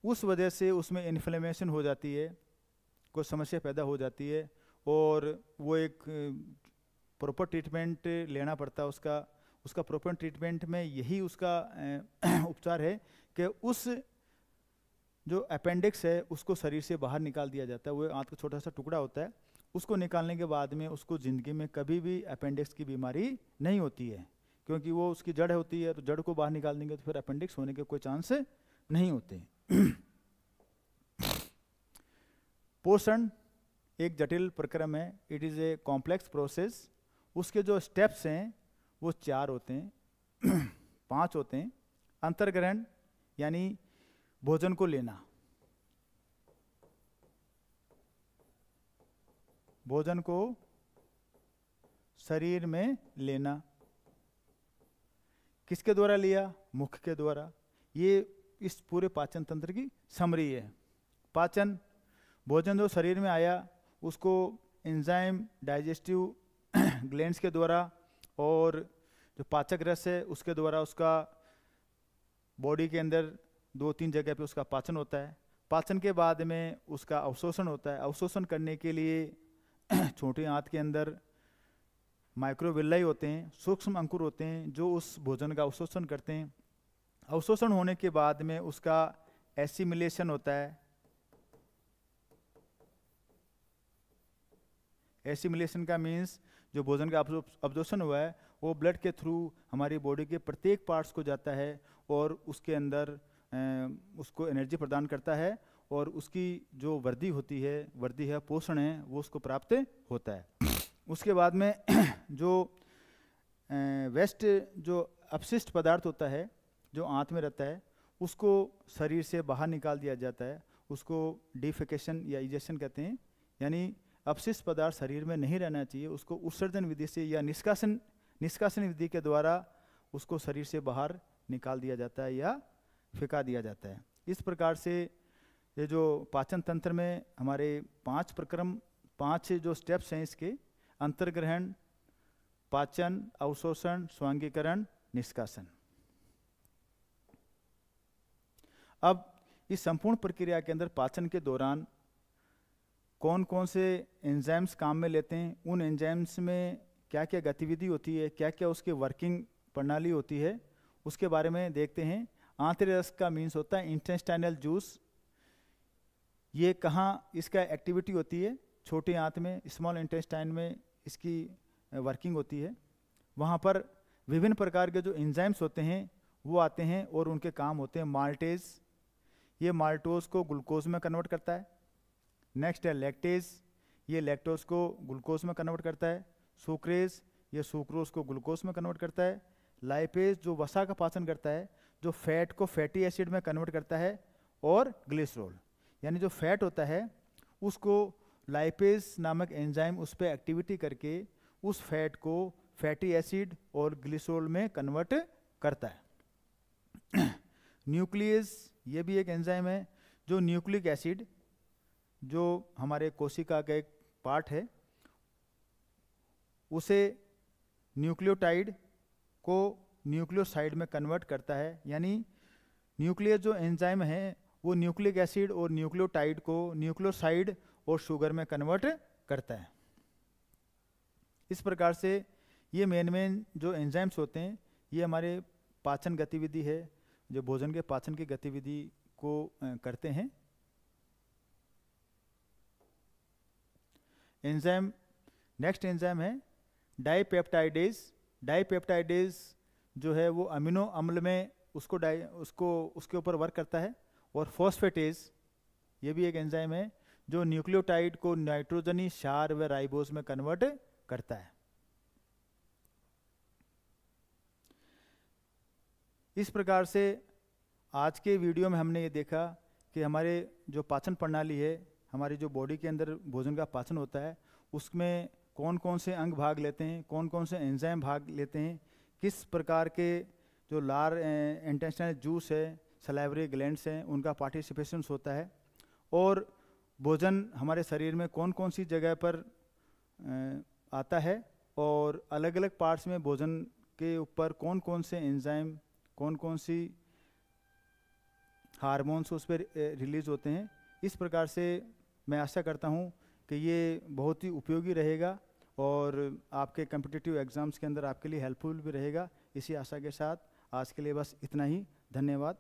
उस वजह से उसमें इन्फ्लेमेशन हो जाती है, कोई समस्या पैदा हो जाती है और वो एक प्रॉपर ट्रीटमेंट लेना पड़ता है। उसका प्रॉपर ट्रीटमेंट में यही उसका उपचार है कि उस जो अपेंडिक्स है उसको शरीर से बाहर निकाल दिया जाता है। वो आंत का छोटा सा टुकड़ा होता है, उसको निकालने के बाद में उसको ज़िंदगी में कभी भी अपेंडिक्स की बीमारी नहीं होती है, क्योंकि वो उसकी जड़ होती है। तो जड़ को बाहर निकाल देंगे तो फिर अपेंडिक्स होने के कोई चांस नहीं होते। पोषण एक जटिल प्रक्रम है, it is a complex process. उसके जो स्टेप्स हैं वो 4 होते हैं 5 होते हैं। अंतर्ग्रहण यानी भोजन को लेना, भोजन को शरीर में लेना। किसके द्वारा लिया? मुख के द्वारा। ये इस पूरे पाचन तंत्र की समरी है। पाचन, भोजन जो शरीर में आया उसको एंजाइम, डाइजेस्टिव ग्लैंड्स के द्वारा और जो पाचक रस है उसके द्वारा उसका बॉडी के अंदर 2-3 जगह पे उसका पाचन होता है। पाचन के बाद में उसका अवशोषण होता है। अवशोषण करने के लिए छोटे आंत के अंदर माइक्रोविल्लाई होते हैं, सूक्ष्म अंकुर होते हैं जो उस भोजन का अवशोषण करते हैं। अवशोषण होने के बाद में उसका एसिमिलेशन होता है। एसिमिलेशन का मीन्स जो भोजन का अब्जॉर्प्शन हुआ है वो ब्लड के थ्रू हमारी बॉडी के प्रत्येक पार्ट्स को जाता है और उसके अंदर उसको एनर्जी प्रदान करता है और उसकी जो वृद्धि है, पोषण है, वो उसको प्राप्त होता है। उसके बाद में जो वेस्ट जो अपशिष्ट पदार्थ होता है जो आंत में रहता है उसको शरीर से बाहर निकाल दिया जाता है। उसको डिफेकेशन या इजेक्शन कहते हैं, यानी अपशिष्ट पदार्थ शरीर में नहीं रहना चाहिए, उसको उत्सर्जन विधि से या निष्कासन विधि के द्वारा उसको शरीर से बाहर निकाल दिया जाता है या फेंका दिया जाता है। इस प्रकार से ये जो पाचन तंत्र में हमारे 5 जो स्टेप्स हैं इसके, अंतर्ग्रहण, पाचन, अवशोषण, स्वांगीकरण, निष्कासन। अब इस संपूर्ण प्रक्रिया के अंदर पाचन के दौरान कौन कौन से एंजाइम्स काम में लेते हैं, उन एंजाइम्स में क्या क्या गतिविधि होती है, क्या क्या उसकी वर्किंग प्रणाली होती है, उसके बारे में देखते हैं। आंतरिक रस का मीन्स होता है इंटेस्टाइनल जूस। ये कहाँ इसका एक्टिविटी होती है? छोटी आंत में, स्मॉल इंटेस्टाइन में इसकी वर्किंग होती है। वहाँ पर विभिन्न प्रकार के जो एंजाइम्स होते हैं वो आते हैं और उनके काम होते हैं माल्टेज, ये माल्टोज को ग्लूकोज में कन्वर्ट करता है। नेक्स्ट है लैक्टेज, ये लैक्टोज को ग्लूकोज में कन्वर्ट करता है। सुक्रेज, ये सुक्रोज को ग्लूकोज में कन्वर्ट करता है। लाइपेज जो वसा का पाचन करता है, जो फैट को फैटी एसिड में कन्वर्ट करता है। और ग्लिसरॉल, यानी जो फैट होता है उसको लाइपेज नामक एंजाइम उस पर एक्टिविटी करके उस फैट को फैटी एसिड और ग्लिसरॉल में कन्वर्ट करता है। न्यूक्लियस, ये भी एक एंजाइम है जो न्यूक्लिक एसिड, जो हमारे कोशिका का एक पार्ट है, उसे न्यूक्लियोटाइड को न्यूक्लियोसाइड में कन्वर्ट करता है। यानी न्यूक्लियस जो एंजाइम है वो न्यूक्लिक एसिड और न्यूक्लियोटाइड को न्यूक्लियोसाइड और शुगर में कन्वर्ट करता है। इस प्रकार से ये मेन जो एंजाइम्स होते हैं ये हमारे पाचन गतिविधि है, जो भोजन के पाचन की गतिविधि को करते हैं। एंजाइम, नेक्स्ट एंजाइम है डाइपेप्टाइडेज। डाइपेप्टाइडेज जो है वो अमीनो अम्ल में उसके ऊपर वर्क करता है। और फॉस्फेटेज, ये भी एक एंजाइम है जो न्यूक्लियोटाइड को नाइट्रोजनी क्षार व राइबोज में कन्वर्ट करता है। इस प्रकार से आज के वीडियो में हमने ये देखा कि हमारे जो पाचन प्रणाली है, हमारी जो बॉडी के अंदर भोजन का पाचन होता है, उसमें कौन कौन से अंग भाग लेते हैं, कौन कौन से एंजाइम भाग लेते हैं, किस प्रकार के जो लार इंटेस्टाइनल जूस है, सलाइवरी ग्लैंड्स हैं, उनका पार्टिसिपेशन होता है। और भोजन हमारे शरीर में कौन कौन सी जगह पर आता है और अलग अलग पार्ट्स में भोजन के ऊपर कौन कौन से एंजाइम, कौन कौन सी हार्मोन्स उस पर रिलीज होते हैं। इस प्रकार से मैं आशा करता हूँ कि ये बहुत ही उपयोगी रहेगा और आपके कॉम्पिटिटिव एग्ज़ाम्स के अंदर आपके लिए हेल्पफुल भी रहेगा। इसी आशा के साथ आज के लिए बस इतना ही। धन्यवाद।